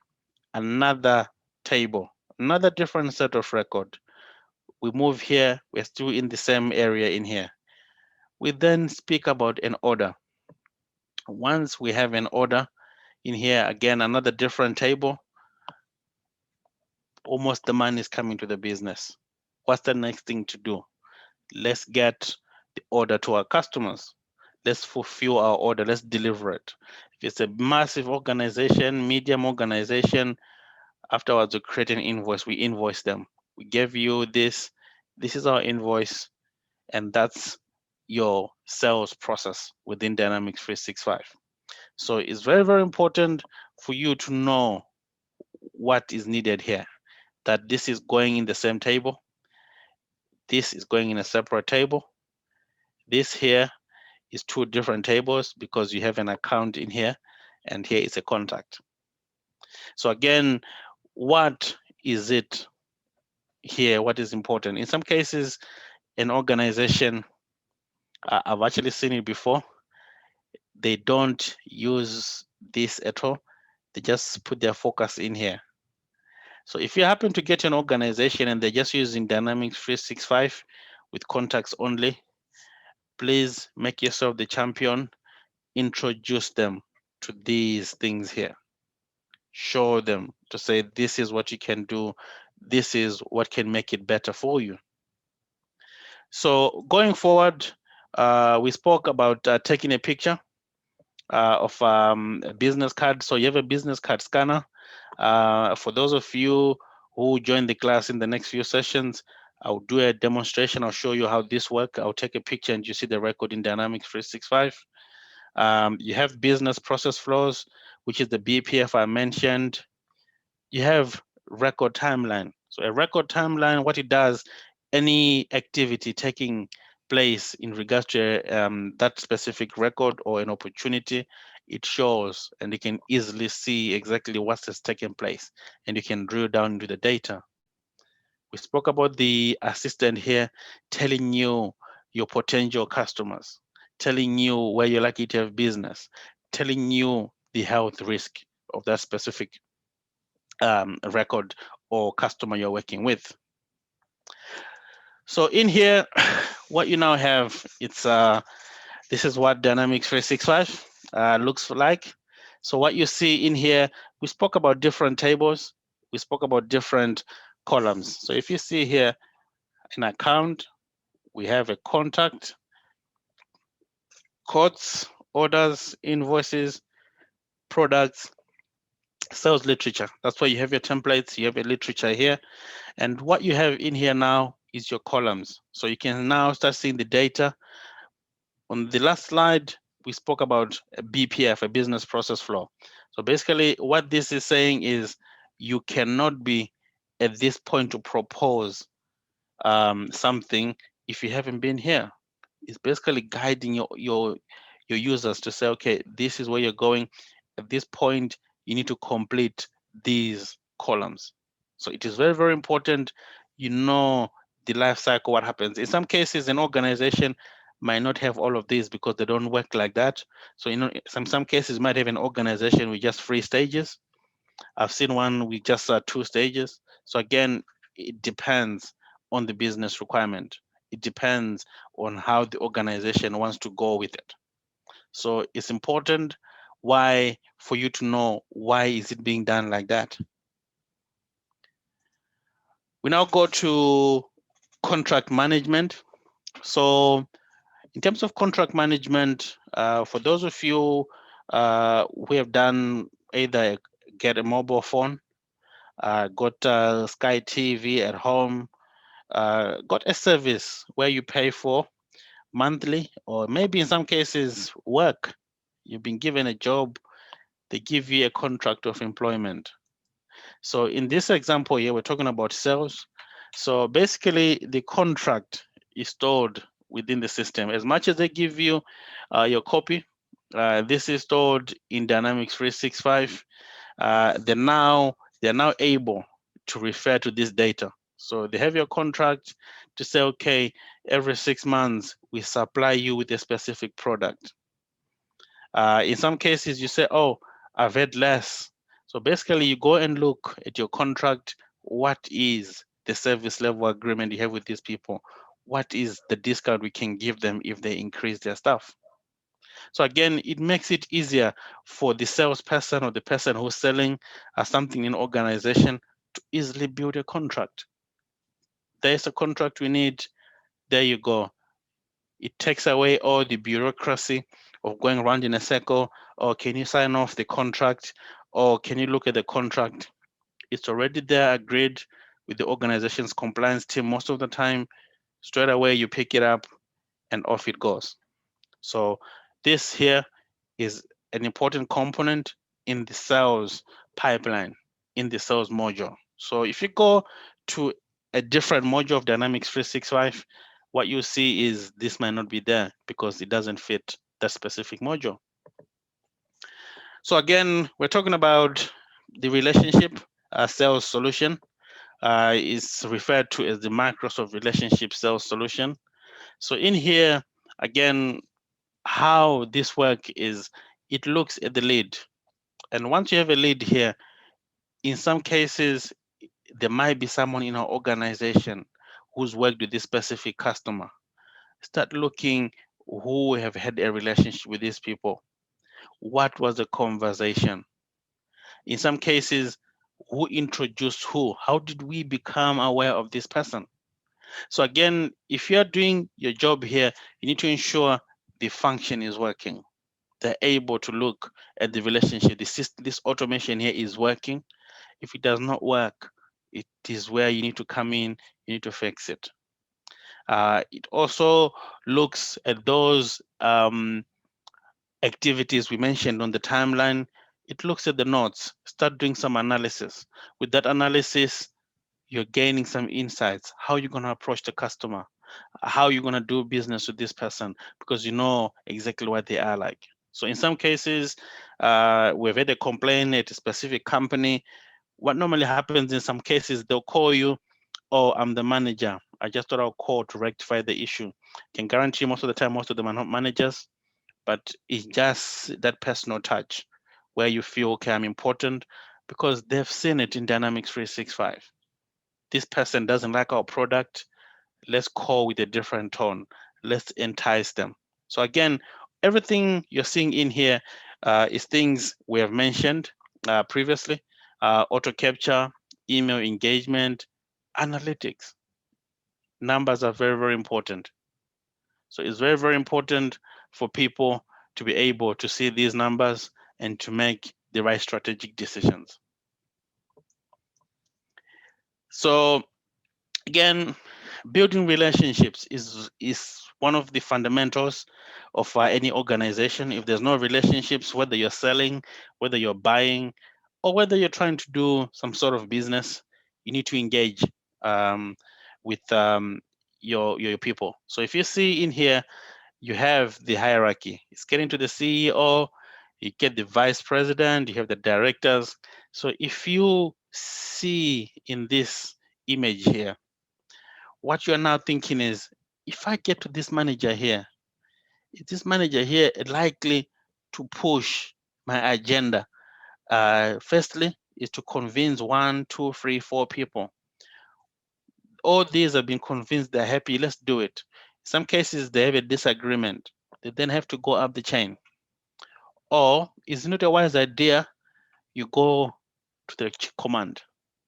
another table, another different set of record. We move here, we're still in the same area in here. We then speak about an order. Once we have an order in here, again, another different table, almost the money is coming to the business. What's the next thing to do? Let's get the order to our customers. Let's fulfill our order. Let's deliver it. If it's a massive organization, medium organization, afterwards we create an invoice. We invoice them. We give you this. This is our invoice, and that's your sales process within Dynamics 365. So it's very, very important for you to know what is needed here. That this is going in the same table. This is going in a separate table. This here is two different tables because you have an account in here and here is a contact. So again, what is it here? What is important? In some cases, an organization, I've actually seen it before, they don't use this at all. They just put their focus in here. So if you happen to get an organization and they're just using Dynamics 365 with contacts only, please make yourself the champion, introduce them to these things here. Show them to say, this is what you can do. This is what can make it better for you. So going forward, we spoke about taking a picture of a business card. So you have a business card scanner. For those of you who join the class in the next few sessions, I'll do a demonstration. I'll show you how this works. I'll take a picture and you see the record in Dynamics 365. You have business process flows, which is the BPF I mentioned. You have record timeline. So a record timeline, what it does, any activity taking place in regards to that specific record or an opportunity, it shows and you can easily see exactly what has taken place and you can drill down into the data. We spoke about the assistant here telling you your potential customers, telling you where you're likely to have business, telling you the health risk of that specific record or customer you're working with. So in here, what you now have, it's this is what Dynamics 365 looks like. So what you see in here, we spoke about different tables. We spoke about different columns. So if you see here an account, we have a contact, quotes, orders, invoices, products, sales literature. That's why you have your templates, you have a literature here. And what you have in here now is your columns. So you can now start seeing the data. On the last slide, we spoke about a BPF, a business process flow. So basically what this is saying is you cannot be at this point to propose something if you haven't been here. It's basically guiding your users to say, okay, this is where you're going. At this point, you need to complete these columns. So it is very, very important you know the life cycle, what happens. In some cases, an organization might not have all of these because they don't work like that. So, you know, some cases might have an organization with just 3 stages. I've seen one with just 2 stages. So again, it depends on the business requirement. It depends on how the organization wants to go with it. So it's important why for you to know why is it being done like that. We now go to contract management. So In terms of contract management, for those of you who have done either get a mobile phone, got Sky TV at home, got a service where you pay for monthly, or maybe in some cases work. You've been given a job, they give you a contract of employment. So in this example here, we're talking about sales. So basically, the contract is stored within the system. As much as they give you your copy, this is stored in Dynamics 365. They're now able to refer to this data. So they have your contract to say, okay, every 6 months we supply you with a specific product. In some cases, you say, oh, I've had less. So basically, you go and look at your contract. What is the service level agreement you have with these people? What is the discount we can give them if they increase their stuff? So again, it makes it easier for the salesperson or the person who's selling something in organization to easily build a contract. There's a contract we need. There you go. It takes away all the bureaucracy of going around in a circle. Or can you sign off the contract? Or can you look at the contract? It's already there, agreed with the organization's compliance team most of the time. Straight away, you pick it up and off it goes. So this here is an important component in the sales pipeline, in the sales module. So if you go to a different module of Dynamics 365, what you see is this might not be there because it doesn't fit that specific module. So again, we're talking about the relationship sales solution. Is referred to as the Microsoft Relationship Sales Solution. So in here, again, how this work is, it looks at the lead. And once you have a lead here, in some cases, there might be someone in our organization who's worked with this specific customer. Start looking who have had a relationship with these people. What was the conversation? In some cases, who introduced who? How did we become aware of this person? So again, if you're doing your job here, you need to ensure the function is working. They're able to look at the relationship. This automation here is working. If it does not work, it is where you need to come in, you need to fix it. It also looks at those activities we mentioned on the timeline. It looks at the notes, start doing some analysis. With that analysis, you're gaining some insights. How are you going to approach the customer? How you're going to do business with this person, because you know exactly what they are like. So in some cases, we've had a complaint at a specific company. What normally happens in some cases, they'll call you, oh, I'm the manager. I just thought I'll call to rectify the issue. Can guarantee most of the time, most of them are not managers, but it's just that personal touch where you feel, okay, I'm important because they've seen it in Dynamics 365. This person doesn't like our product, let's call with a different tone. Let's entice them. So again, everything you're seeing in here is things we have mentioned previously. Auto capture, email engagement, analytics. Numbers are very, very important. So it's very, very important for people to be able to see these numbers and to make the right strategic decisions. So again, building relationships is one of the fundamentals of any organization. If there's no relationships, whether you're selling, whether you're buying, or whether you're trying to do some sort of business, you need to engage um, with your people. So if you see in here, you have the hierarchy. It's getting to the CEO, you get the vice president, you have the directors. So if you see in this image here, what you're now thinking is, if I get to this manager here, is this manager here likely to push my agenda? Firstly, is to convince one, two, three, four people. All these have been convinced they're happy, let's do it. In some cases, they have a disagreement. They then have to go up the chain. Or is it not a wise idea? You go to the command.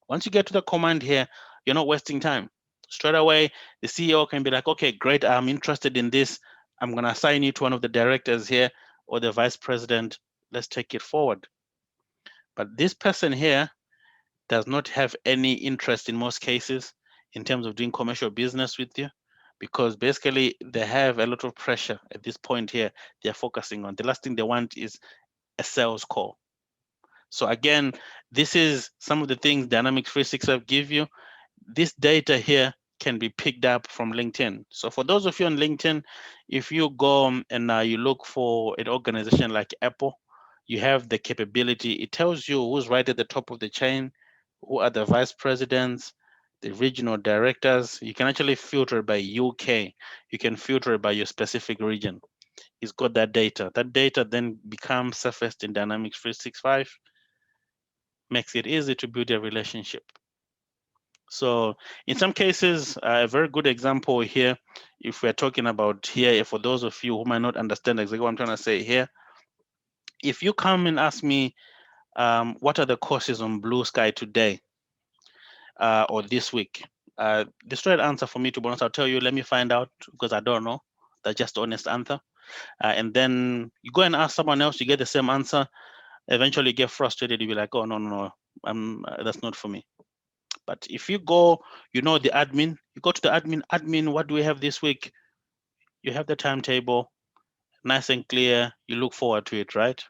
Once you get to the command here, you're not wasting time. Straight away, the CEO can be like, okay, great, I'm interested in this. I'm going to assign you to one of the directors here or the vice president. Let's take it forward. But this person here does not have any interest in most cases in terms of doing commercial business with you, because basically they have a lot of pressure at this point here they're focusing on. The last thing they want is a sales call. So again, this is some of the things Dynamics 365 give you. This data here can be picked up from LinkedIn. So for those of you on LinkedIn, if you go and you look for an organization like Apple, you have the capability. It tells you who's right at the top of the chain, who are the vice presidents, the regional directors. You can actually filter by UK. You can filter by your specific region. It's got that data. That data then becomes surfaced in Dynamics 365, makes it easy to build a relationship. So in some cases, a very good example here, if we're talking about here, for those of you who might not understand exactly what I'm trying to say here, if you come and ask me, what are the courses on Blue Sky today or this week? The straight answer for me, to be honest, I'll tell you, let me find out because I don't know. That's just the honest answer. And then you go and ask someone else, you get the same answer. Eventually, you get frustrated. You be like, oh, no, no, no, that's not for me. But if you go, the admin, you go to the admin, what do we have this week? You have the timetable, nice and clear. You look forward to it, right?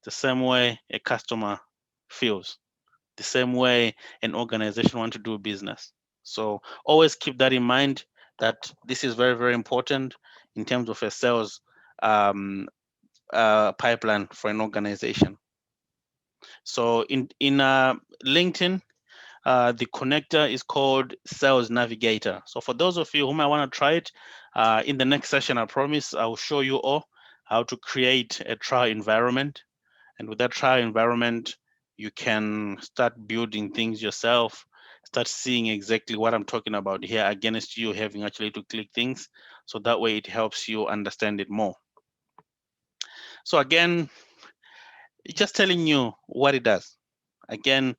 The same way a customer feels, the same way an organization wants to do business. So always keep that in mind, that this is very, very important in terms of a sales pipeline for an organization. So in LinkedIn, the connector is called Sales Navigator. So for those of you who might want to try it, in the next session, I promise I'll show you all how to create a trial environment. And with that trial environment, you can start building things yourself, start seeing exactly what I'm talking about here against you having actually to click things. So that way it helps you understand it more. So again, it's just telling you what it does. Again,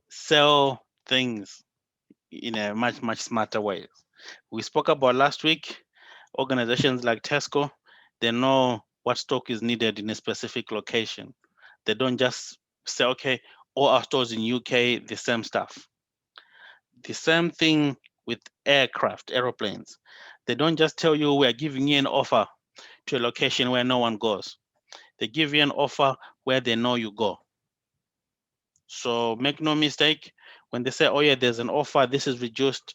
sell things in a much, much smarter way. We spoke about last week, organizations like Tesco, they know what stock is needed in a specific location. They don't just say, okay, all our stores in UK, the same stuff. The same thing with aircraft, aeroplanes. They don't just tell you we're giving you an offer to a location where no one goes. They give you an offer where they know you go. So make no mistake, when they say, oh yeah, there's an offer, this is reduced,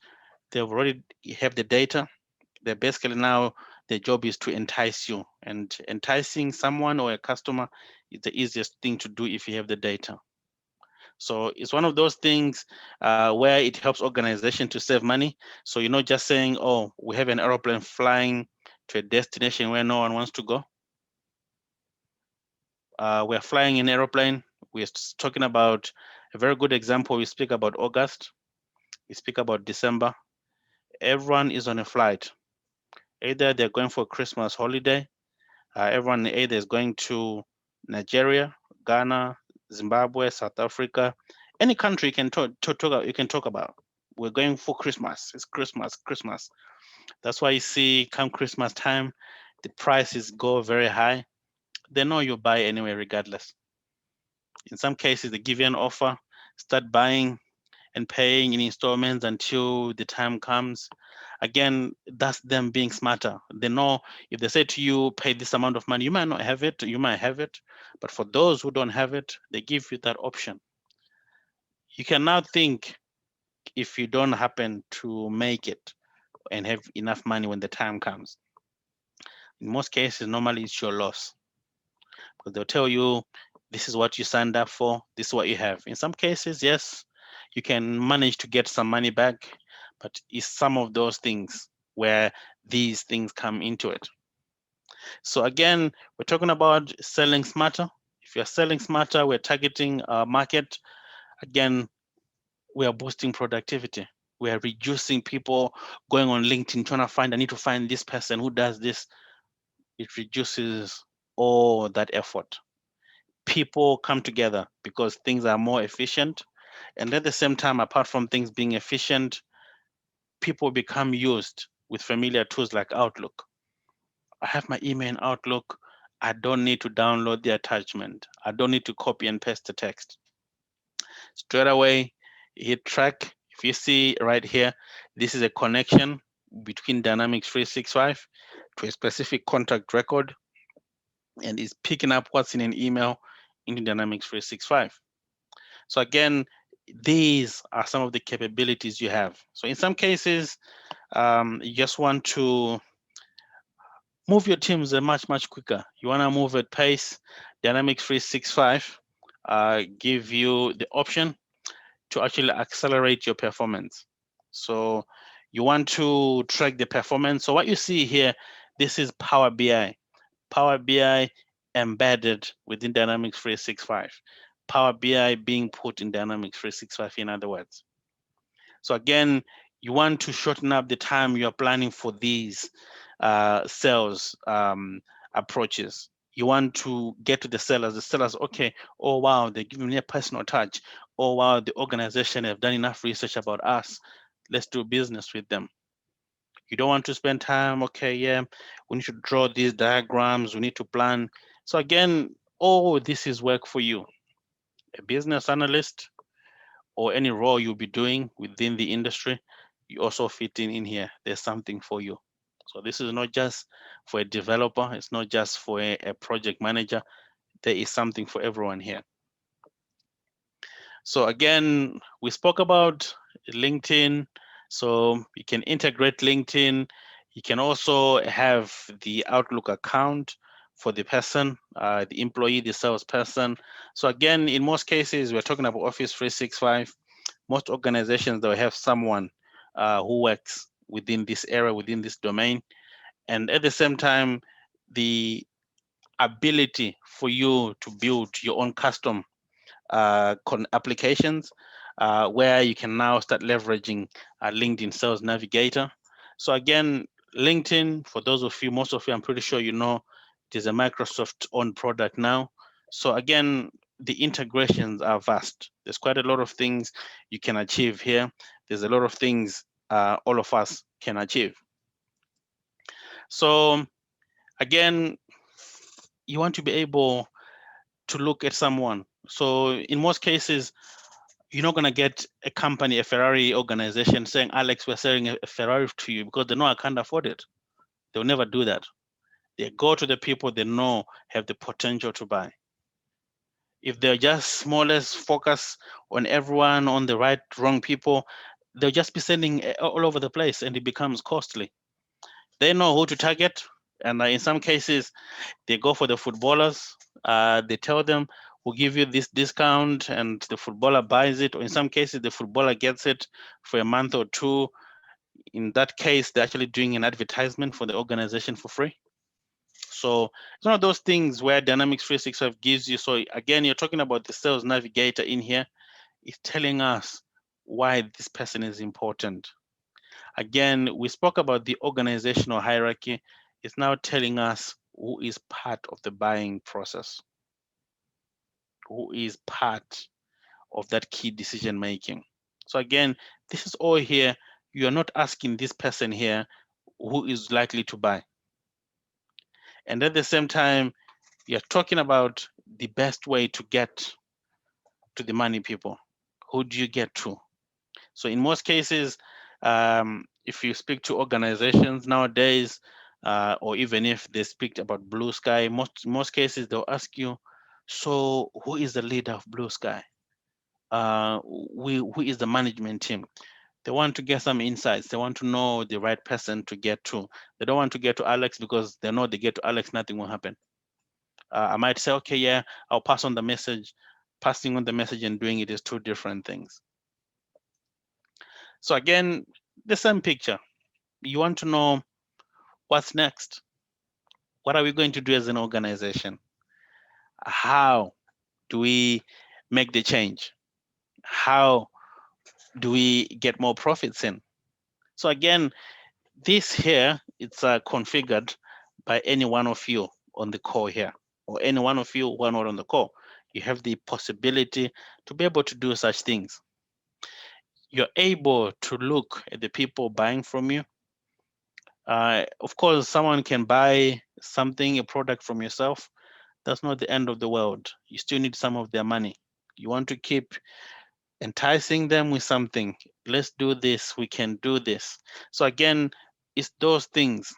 they already have the data. They're basically now, their job is to entice you, and enticing someone or a customer is the easiest thing to do if you have the data. So it's one of those things where it helps organization to save money. So you're not just saying, oh, we have an aeroplane flying to a destination where no one wants to go. We're flying an aeroplane. We're talking about a very good example. We speak about August. We speak about December. Everyone is on a flight. Either they're going for a Christmas holiday. Everyone either is going to Nigeria, Ghana, Zimbabwe, South Africa, any country you can talk about. We're going for Christmas. It's Christmas, Christmas. That's why you see, come Christmas time, the prices go very high. They know you buy anyway, regardless. In some cases, they give you an offer, start buying and paying in installments until the time comes. Again, that's them being smarter. They know if they say to you, pay this amount of money, you might not have it, you might have it. But for those who don't have it, they give you that option. You can now think, if you don't happen to make it and have enough money when the time comes. In most cases, normally it's your loss, because they'll tell you, this is what you signed up for, this is what you have. In some cases, yes, you can manage to get some money back, but it's some of those things where these things come into it. So again, we're talking about selling smarter. If you're selling smarter, we're targeting our market. Again, we are boosting productivity. We are reducing people going on LinkedIn trying to find, I need to find this person who does this. It reduces all that effort. People come together because things are more efficient. And at the same time, apart from things being efficient, people become used with familiar tools like Outlook. I have my email in Outlook. I don't need to download the attachment. I don't need to copy and paste the text. Straight away, hit track. If you see right here, this is a connection between Dynamics 365 to a specific contact record, and is picking up what's in an email into Dynamics 365. So again, these are some of the capabilities you have. So in some cases, you just want to move your teams much quicker. You want to move at pace. Dynamics 365 give you the option to actually accelerate your performance. So you want to track the performance. So what you see here, this is Power BI. Power BI embedded within Dynamics 365. Power BI being put in Dynamics 365, in other words. So again, you want to shorten up the time you're planning for these sales approaches. You want to get to the sellers. The sellers, okay, oh wow, they're giving me a personal touch. Oh wow, the organization have done enough research about us. Let's do business with them. You don't want to spend time, okay, yeah, we need to draw these diagrams, we need to plan. So again, oh, this is work for you. A business analyst or any role you'll be doing within the industry, you also fit in here. There's something for you. So this is not just for a developer, it's not just for a project manager. There is something for everyone here. So again, we spoke about LinkedIn. So you can integrate LinkedIn. You can also have the Outlook account for the person, the employee, the salesperson. So again, in most cases, we're talking about Office 365. Most organizations, they'll have someone who works within this area, within this domain. And at the same time, the ability for you to build your own custom applications where you can now start leveraging LinkedIn Sales Navigator. So again, LinkedIn, for those of you, most of you, I'm pretty sure you know, it is a Microsoft owned product now. So again, the integrations are vast. There's quite a lot of things you can achieve here. There's a lot of things all of us can achieve. So again, you want to be able to look at someone. So in most cases, you're not gonna get a company, a Ferrari organization saying, Alex, we're selling a Ferrari to you, because they know I can't afford it. They'll never do that. They go to the people they know have the potential to buy. If they're just more or less focused on everyone, on the right, wrong people, they'll just be sending all over the place and it becomes costly. They know who to target. And in some cases, they go for the footballers. They tell them, we'll give you this discount, and the footballer buys it. Or in some cases, the footballer gets it for a month or two. In that case, they're actually doing an advertisement for the organization for free. So it's one of those things where Dynamics 365 gives you. So again, you're talking about the sales navigator in here. It's telling us why this person is important. Again, we spoke about the organizational hierarchy. It's now telling us who is part of the buying process, who is part of that key decision making. So again, this is all here. You are not asking this person here who is likely to buy. And at the same time, you're talking about the best way to get to the money people. Who do you get to? So in most cases, if you speak to organizations nowadays, or even if they speak about Blue Sky, most cases they'll ask you, so who is the leader of Blue Sky? Who is the management team? They want to get some insights. They want to know the right person to get to. They don't want to get to Alex because they know they get to Alex, nothing will happen. I might say, okay, yeah, I'll pass on the message. Passing on the message and doing it is two different things. So again, the same picture. You want to know what's next. What are we going to do as an organization? How do we make the change? How do we get more profits in? So again, this here, it's configured by any one of you on the call here, or any one of you who are not on the call. You have the possibility to be able to do such things. You're able to look at the people buying from you. Of course, someone can buy something, a product from yourself. That's not the end of the world. You still need some of their money. You want to keep enticing them with something. Let's do this. We can do this. So again, it's those things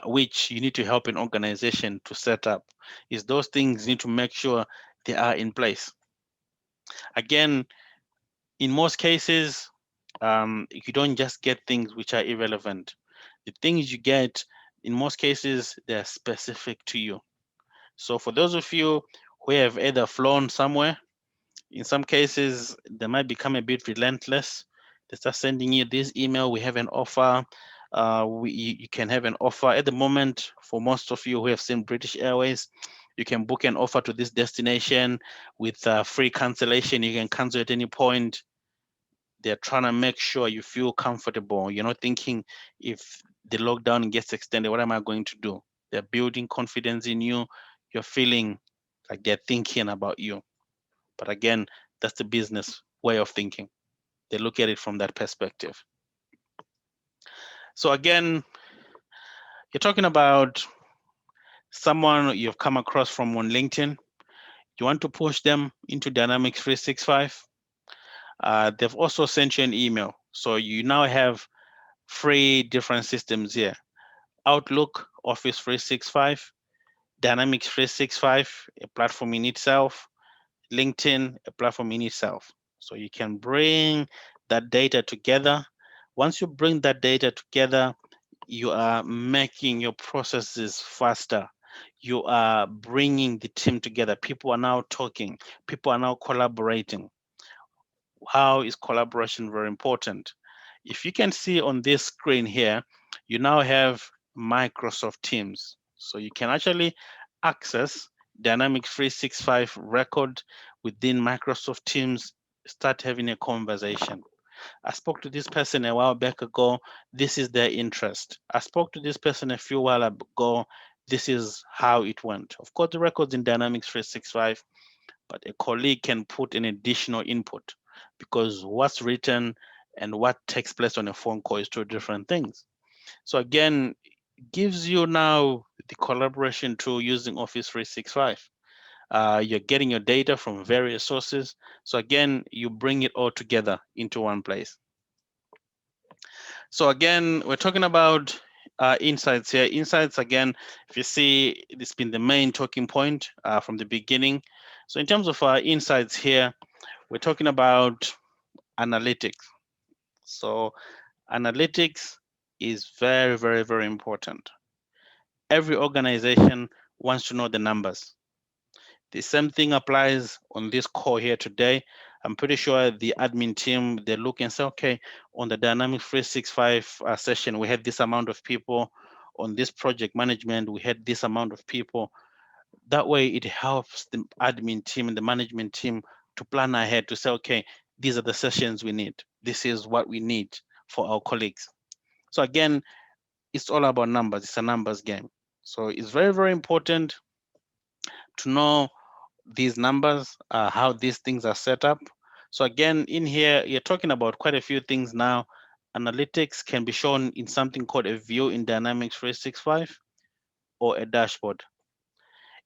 which you need to help an organization to set up. It's those things you need to make sure they are in place. Again, in most cases, you don't just get things which are irrelevant. The things you get, in most cases, they're specific to you. So for those of you who have either flown somewhere, in some cases, they might become a bit relentless. They start sending you this email. We have an offer. You can have an offer at the moment. For most of you who have seen British Airways, you can book an offer to this destination with free cancellation. You can cancel at any point. They're trying to make sure you feel comfortable. You're not thinking, if the lockdown gets extended, what am I going to do? They're building confidence in you. You're feeling like they're thinking about you. But again, that's the business way of thinking. They look at it from that perspective. So again, you're talking about someone you've come across from on LinkedIn. You want to push them into Dynamics 365. They've also sent you an email. So you now have three different systems here: Outlook, Office 365, Dynamics 365, a platform in itself, LinkedIn, a platform in itself. So you can bring that data together. Once you bring that data together, you are making your processes faster. You are bringing the team together. People are now talking, people are now collaborating. How is collaboration very important? If you can see on this screen here, you now have Microsoft Teams. So you can actually access Dynamics 365 record within Microsoft Teams, start having a conversation. I spoke to this person a while back ago. This is their interest. I spoke to this person a few while ago. This is how it went. Of course, the records in Dynamics 365, but a colleague can put an additional input, because what's written and what takes place on a phone call is two different things. So again, gives you now the collaboration tool using Office 365. You're getting your data from various sources. So again, you bring it all together into one place. So again, we're talking about insights here. Insights, again, if you see, this has been the main talking point from the beginning. So in terms of insights here, we're talking about analytics. So analytics is very, very, very important. Every organization wants to know the numbers. The same thing applies on this call here today. I'm pretty sure the admin team, they look and say, okay, on the Dynamics 365 session, we had this amount of people. On this project management, we had this amount of people. That way, it helps the admin team and the management team to plan ahead to say, okay, these are the sessions we need. This is what we need for our colleagues. So again, it's all about numbers. It's a numbers game. So it's very, very important to know these numbers, how these things are set up. So again, in here, you're talking about quite a few things now. Analytics can be shown in something called a view in Dynamics 365 or a dashboard.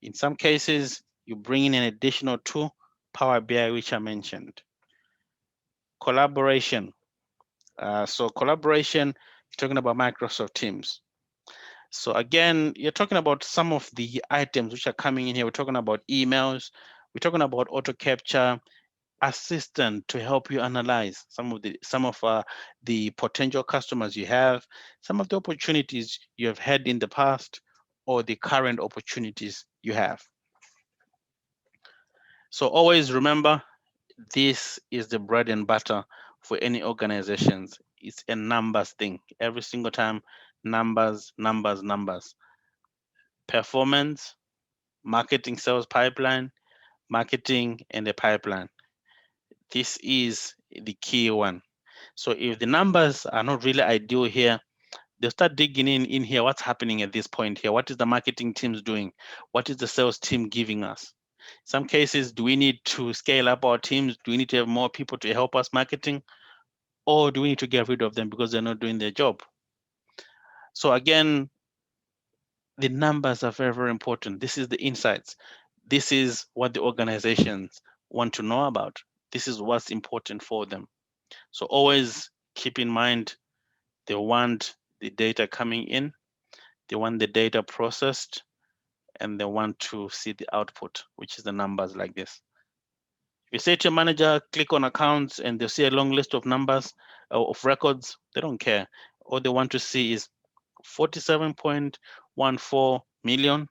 In some cases, you bring in an additional tool, Power BI, which I mentioned. Collaboration. So collaboration, you're talking about Microsoft Teams. So again, you're talking about some of the items which are coming in here. We're talking about emails. We're talking about auto capture, assistant to help you analyze some of the potential customers you have, some of the opportunities you have had in the past, or the current opportunities you have. So always remember, this is the bread and butter for any organizations. It's a numbers thing. Every single time, numbers, numbers, numbers. Performance, marketing, sales pipeline, marketing, and the pipeline. This is the key one. So if the numbers are not really ideal here, they'll start digging in here. What's happening at this point here? What is the marketing teams doing? What is the sales team giving us? Some cases, do we need to scale up our teams? Do we need to have more people to help us marketing? Or do we need to get rid of them because they're not doing their job? So again, the numbers are very, very important. This is the insights. This is what the organizations want to know about. This is what's important for them. So always keep in mind they want the data coming in, they want the data processed, and they want to see the output, which is the numbers like this. If you say to your manager, click on accounts, and they'll see a long list of numbers of records, they don't care. All they want to see is 47.14 million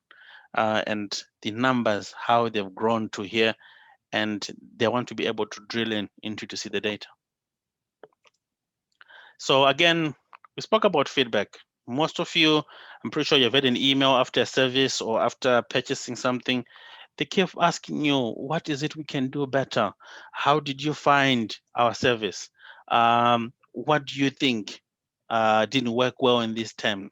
and the numbers, how they've grown to here, and they want to be able to drill in into to see the data. So again, we spoke about feedback. Most of you, I'm pretty sure you've had an email after a service or after purchasing something. They keep asking you, what is it we can do better? How did you find our service? What do you think didn't work well in this term?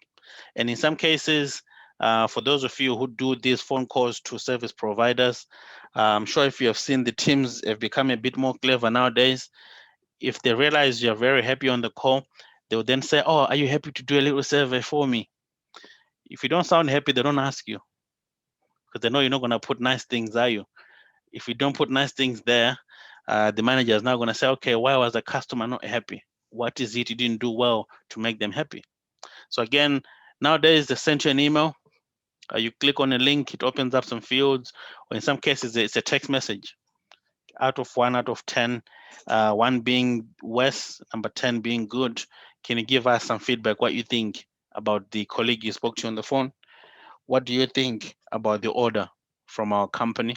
And in some cases, for those of you who do these phone calls to service providers, I'm sure if you have seen the teams have become a bit more clever nowadays. If they realize you're very happy on the call, they'll then say, oh, are you happy to do a little survey for me? If you don't sound happy, they don't ask you because they know you're not going to put nice things, are you? If you don't put nice things there, the manager is now going to say, okay, why was the customer not happy? What is it you didn't do well to make them happy? So again, nowadays they send you an email. You click on a link, it opens up some fields, or in some cases, it's a text message. Out of 1 out of 10, one being worse, number 10 being good. Can you give us some feedback? What you think about the colleague you spoke to on the phone? What do you think about the order from our company?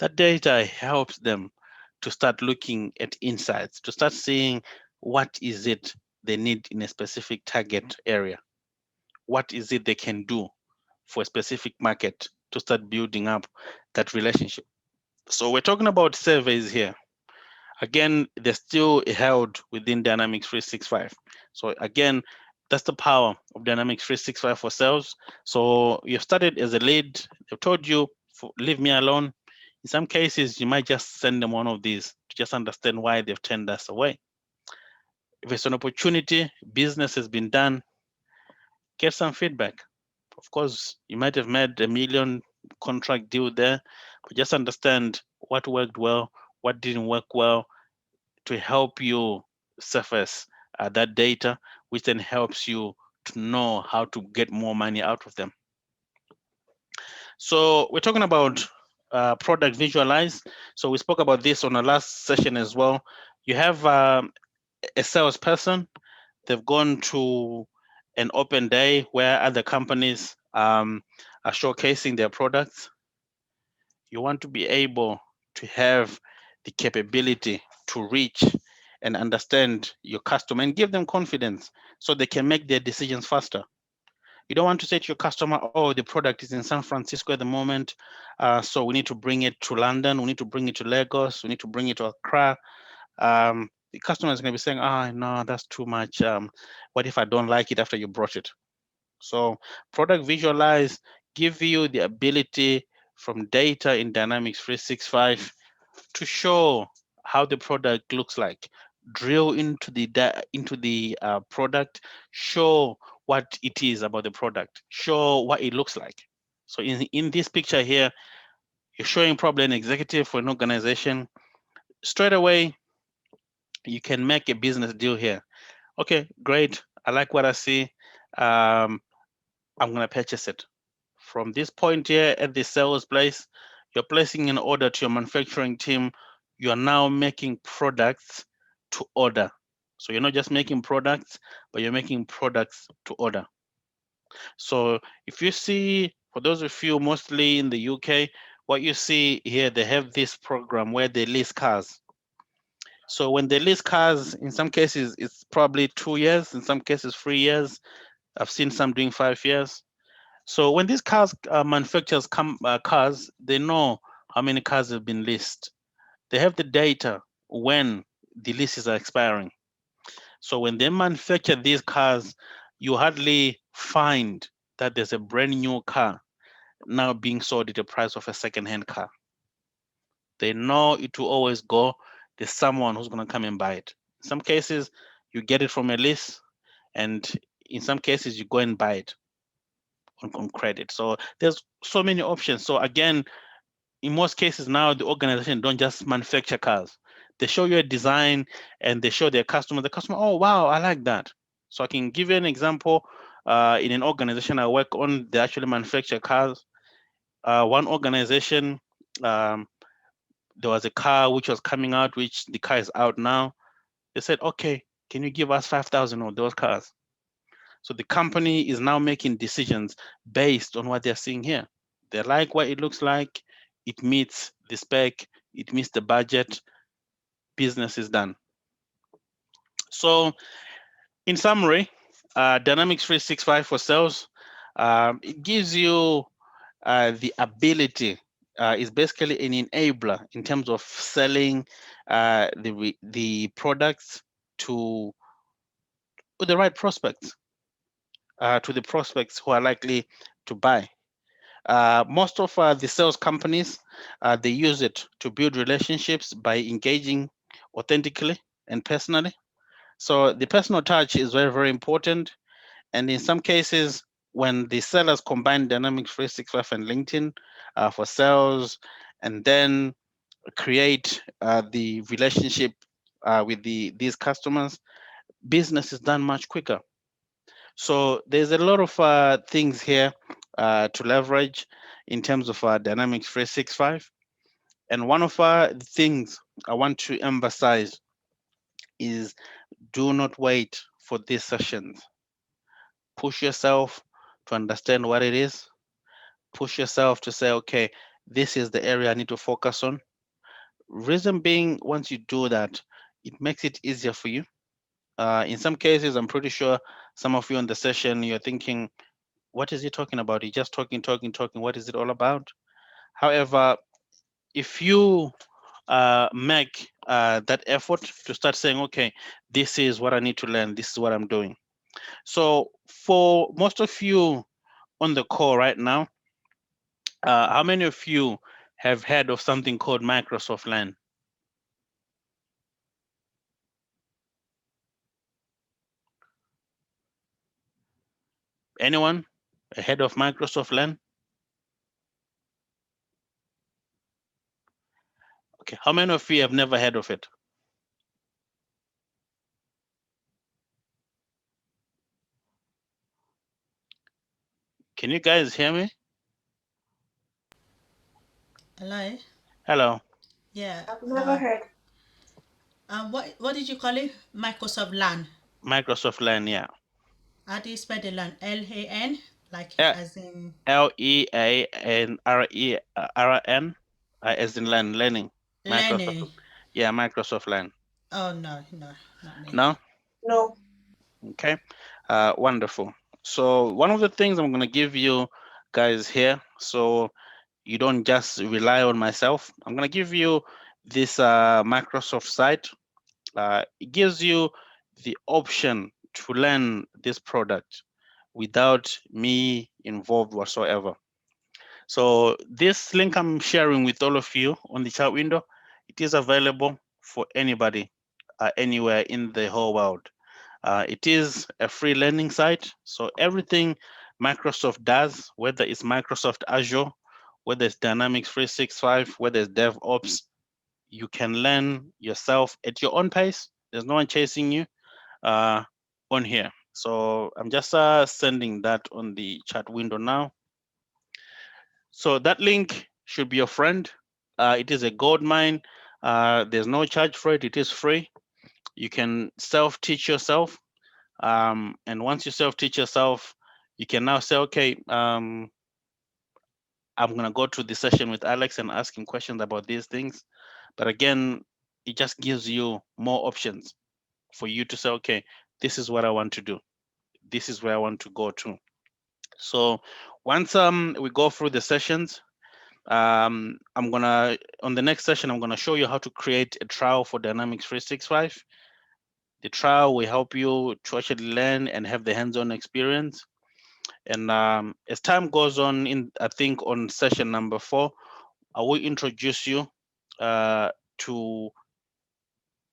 That data helps them to start looking at insights, to start seeing what is it they need in a specific target area. What is it they can do for a specific market to start building up that relationship. So we're talking about surveys here. Again, they're still held within Dynamics 365. So again, that's the power of Dynamics 365 for sales. So you've started as a lead, they've told you, leave me alone. In some cases, you might just send them one of these to just understand why they've turned us away. If it's an opportunity, business has been done, get some feedback. Of course, you might have made a million contract deal there, but just understand what worked well, what didn't work well, to help you surface that data, which then helps you to know how to get more money out of them. So we're talking about product visualize. So we spoke about this on the last session as well. You have a salesperson, they've gone to an open day where other companies are showcasing their products. You want to be able to have the capability to reach and understand your customer and give them confidence so they can make their decisions faster. You don't want to say to your customer, oh, the product is in San Francisco at the moment, so we need to bring it to London, we need to bring it to Lagos, we need to bring it to Accra. The customer is going to be saying, no, that's too much. What if I don't like it after you brought it? So product visualize give you the ability from data in Dynamics 365 to show how the product looks like. Drill into the product, show what it is about the product, show what it looks like. So in this picture here, you're showing probably an executive for an organization. Straight away, you can make a business deal here. Okay, great. I like what I see. Um, I'm gonna purchase it. From this point here at the sales place, you're placing an order to your manufacturing team. You are now making products to order. So you're not just making products, but you're making products to order. So if you see, for those of you mostly in the UK, what you see here, they have this program where they lease cars. So when they lease cars, in some cases, it's probably 2 years, in some cases, 3 years. I've seen some doing 5 years. So when these cars manufacturers come cars, they know how many cars have been leased. They have the data when the leases are expiring. So when they manufacture these cars, you hardly find that there's a brand new car now being sold at the price of a second-hand car. They know it will always go. There's someone who's going to come and buy it. In some cases, you get it from a lease, and in some cases you go and buy it on credit. So there's so many options. So again, in most cases now, the organization don't just manufacture cars. They show you a design and they show their customer. The customer, oh wow, I like that. So I can give you an example. In an organization I work on, they actually manufacture cars. One organization, um, there was a car which was coming out, which the car is out now. They said, okay, can you give us 5,000 of those cars? So the company is now making decisions based on what they're seeing here. They like what it looks like, it meets the spec, it meets the budget, business is done. So in summary, Dynamics 365 for sales, it gives you the ability, is basically an enabler in terms of selling the products to the right prospects, to the prospects who are likely to buy. Most of the sales companies, they use it to build relationships by engaging authentically and personally. So the personal touch is very, very important. And in some cases, when the sellers combine Dynamics 365 and LinkedIn for sales, and then create the relationship with these customers, business is done much quicker. So there's a lot of things here to leverage in terms of Dynamics 365. And one of the things I want to emphasize is do not wait for these sessions. Push yourself to understand what it is. Push yourself to say, okay, this is the area I need to focus on. Reason being, once you do that, it makes it easier for you. In some cases, I'm pretty sure some of you in the session, you're thinking, what is he talking about? He's just talking, talking, talking. What is it all about? However, if you make that effort to start saying, okay, this is what I need to learn, this is what I'm doing. So for most of you on the call right now, how many of you have heard of something called Microsoft Learn? Anyone ahead of Microsoft Learn? Okay, how many of you have never heard of it? Can you guys hear me? Hello? Hello, Yeah. I've never heard. What did you call it? Microsoft LAN. Microsoft Learn, yeah. How do you spell the LAN? LAN? Like L as in Learn, as in learning. Microsoft, learning. yeah, Microsoft Learn. Oh no, no, not me. No? No. Okay, wonderful. So one of the things I'm gonna give you guys here, so you don't just rely on myself. I'm gonna give you this Microsoft site. It gives you the option to learn this product without me involved whatsoever. So this link I'm sharing with all of you on the chat window, it is available for anybody anywhere in the whole world. It is a free learning site. So everything Microsoft does, whether it's Microsoft Azure, whether it's Dynamics 365, whether it's DevOps, you can learn yourself at your own pace. There's no one chasing you uh, on here. So I'm just sending that on the chat window now. So that link should be your friend. It is a gold mine. There's no charge for it. It is free. You can self-teach yourself. And once you self-teach yourself, you can now say, okay, I'm gonna go to the session with Alex and ask him questions about these things. But again, it just gives you more options for you to say, okay, this is what I want to do. This is where I want to go to. So once we go through the sessions, I'm gonna on the next session I'm gonna show you how to create a trial for Dynamics 365. The trial will help you to actually learn and have the hands-on experience. And as time goes on, in I think on session number 4, I will introduce you to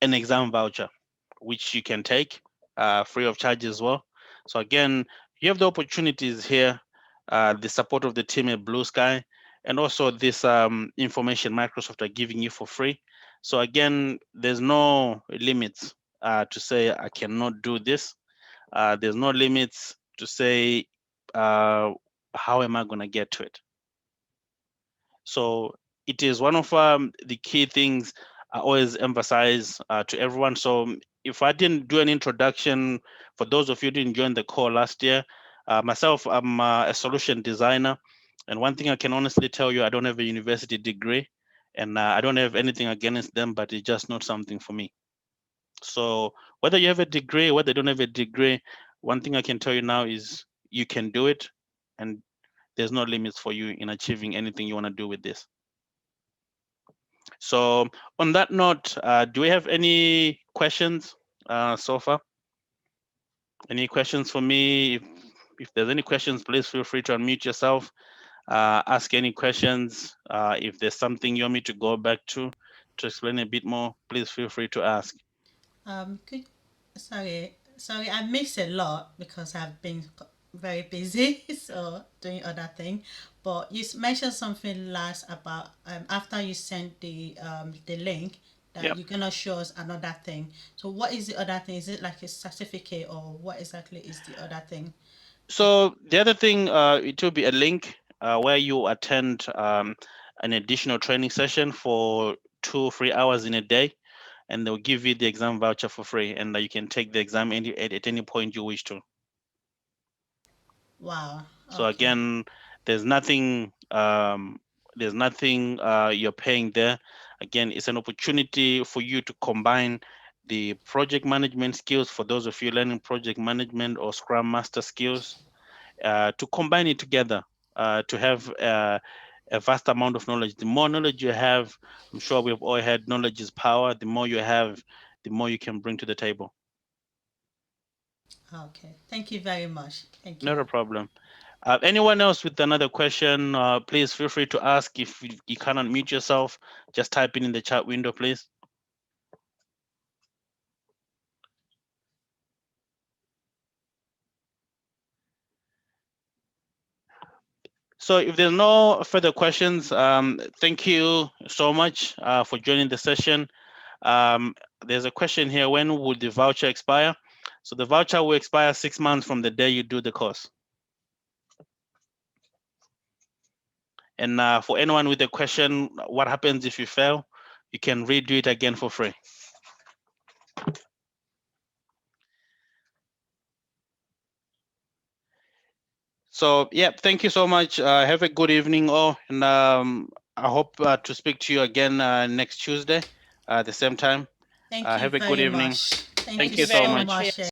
an exam voucher, which you can take free of charge as well. So again, you have the opportunities here, the support of the team at Blue Sky, and also this information Microsoft are giving you for free. So again, there's no limits to say I cannot do this. There's no limits to say how am I going to get to it. So it is one of the key things I always emphasize to everyone. So if I didn't do an introduction, for those of you who didn't join the call last year, myself, I'm a solution designer. And one thing I can honestly tell you, I don't have a university degree, and I don't have anything against them, but it's just not something for me. So whether you have a degree, whether you don't have a degree, one thing I can tell you now is you can do it, and there's no limits for you in achieving anything you want to do with this. So on that note, do we have any questions so far? Any questions for me? If there's any questions, please feel free to unmute yourself. Ask any questions. If there's something you want me to go back to explain a bit more, please feel free to ask. Could sorry, I missed a lot because I've been very busy, so doing other thing. But you mentioned something last about after you sent the link that Yep. you're gonna show us another thing. So what is the other thing? Is it like a certificate or what exactly is the other thing? That So the other thing, it will be a link where you attend an additional training session for 2 or 3 hours in a day, and they'll give you the exam voucher for free, and you can take the exam at any point you wish to. wow. So Okay. again, there's nothing you're paying there. Again, it's an opportunity for you to combine the project management skills for those of you learning project management or Scrum Master skills, to combine it together, to have a vast amount of knowledge. The more knowledge you have, I'm sure we've all had knowledge is power. The more you have, the more you can bring to the table. Okay. Thank you very much. Thank Not you. a problem. Anyone else with another question, please feel free to ask. If you cannot mute yourself, just type in the chat window, please. So if there's no further questions, thank you so much for joining the session. Um, there's a question here: when will the voucher expire? So the voucher will expire 6 months from the day you do the course. And for anyone with a question, what happens if you fail? You can redo it again for free. So yeah, thank you so much. Have a good evening, all, and I hope to speak to you again next Tuesday at the same time. Thank you Have a good very evening. much. Thank Thank you you Thank you so very so much. much for much. your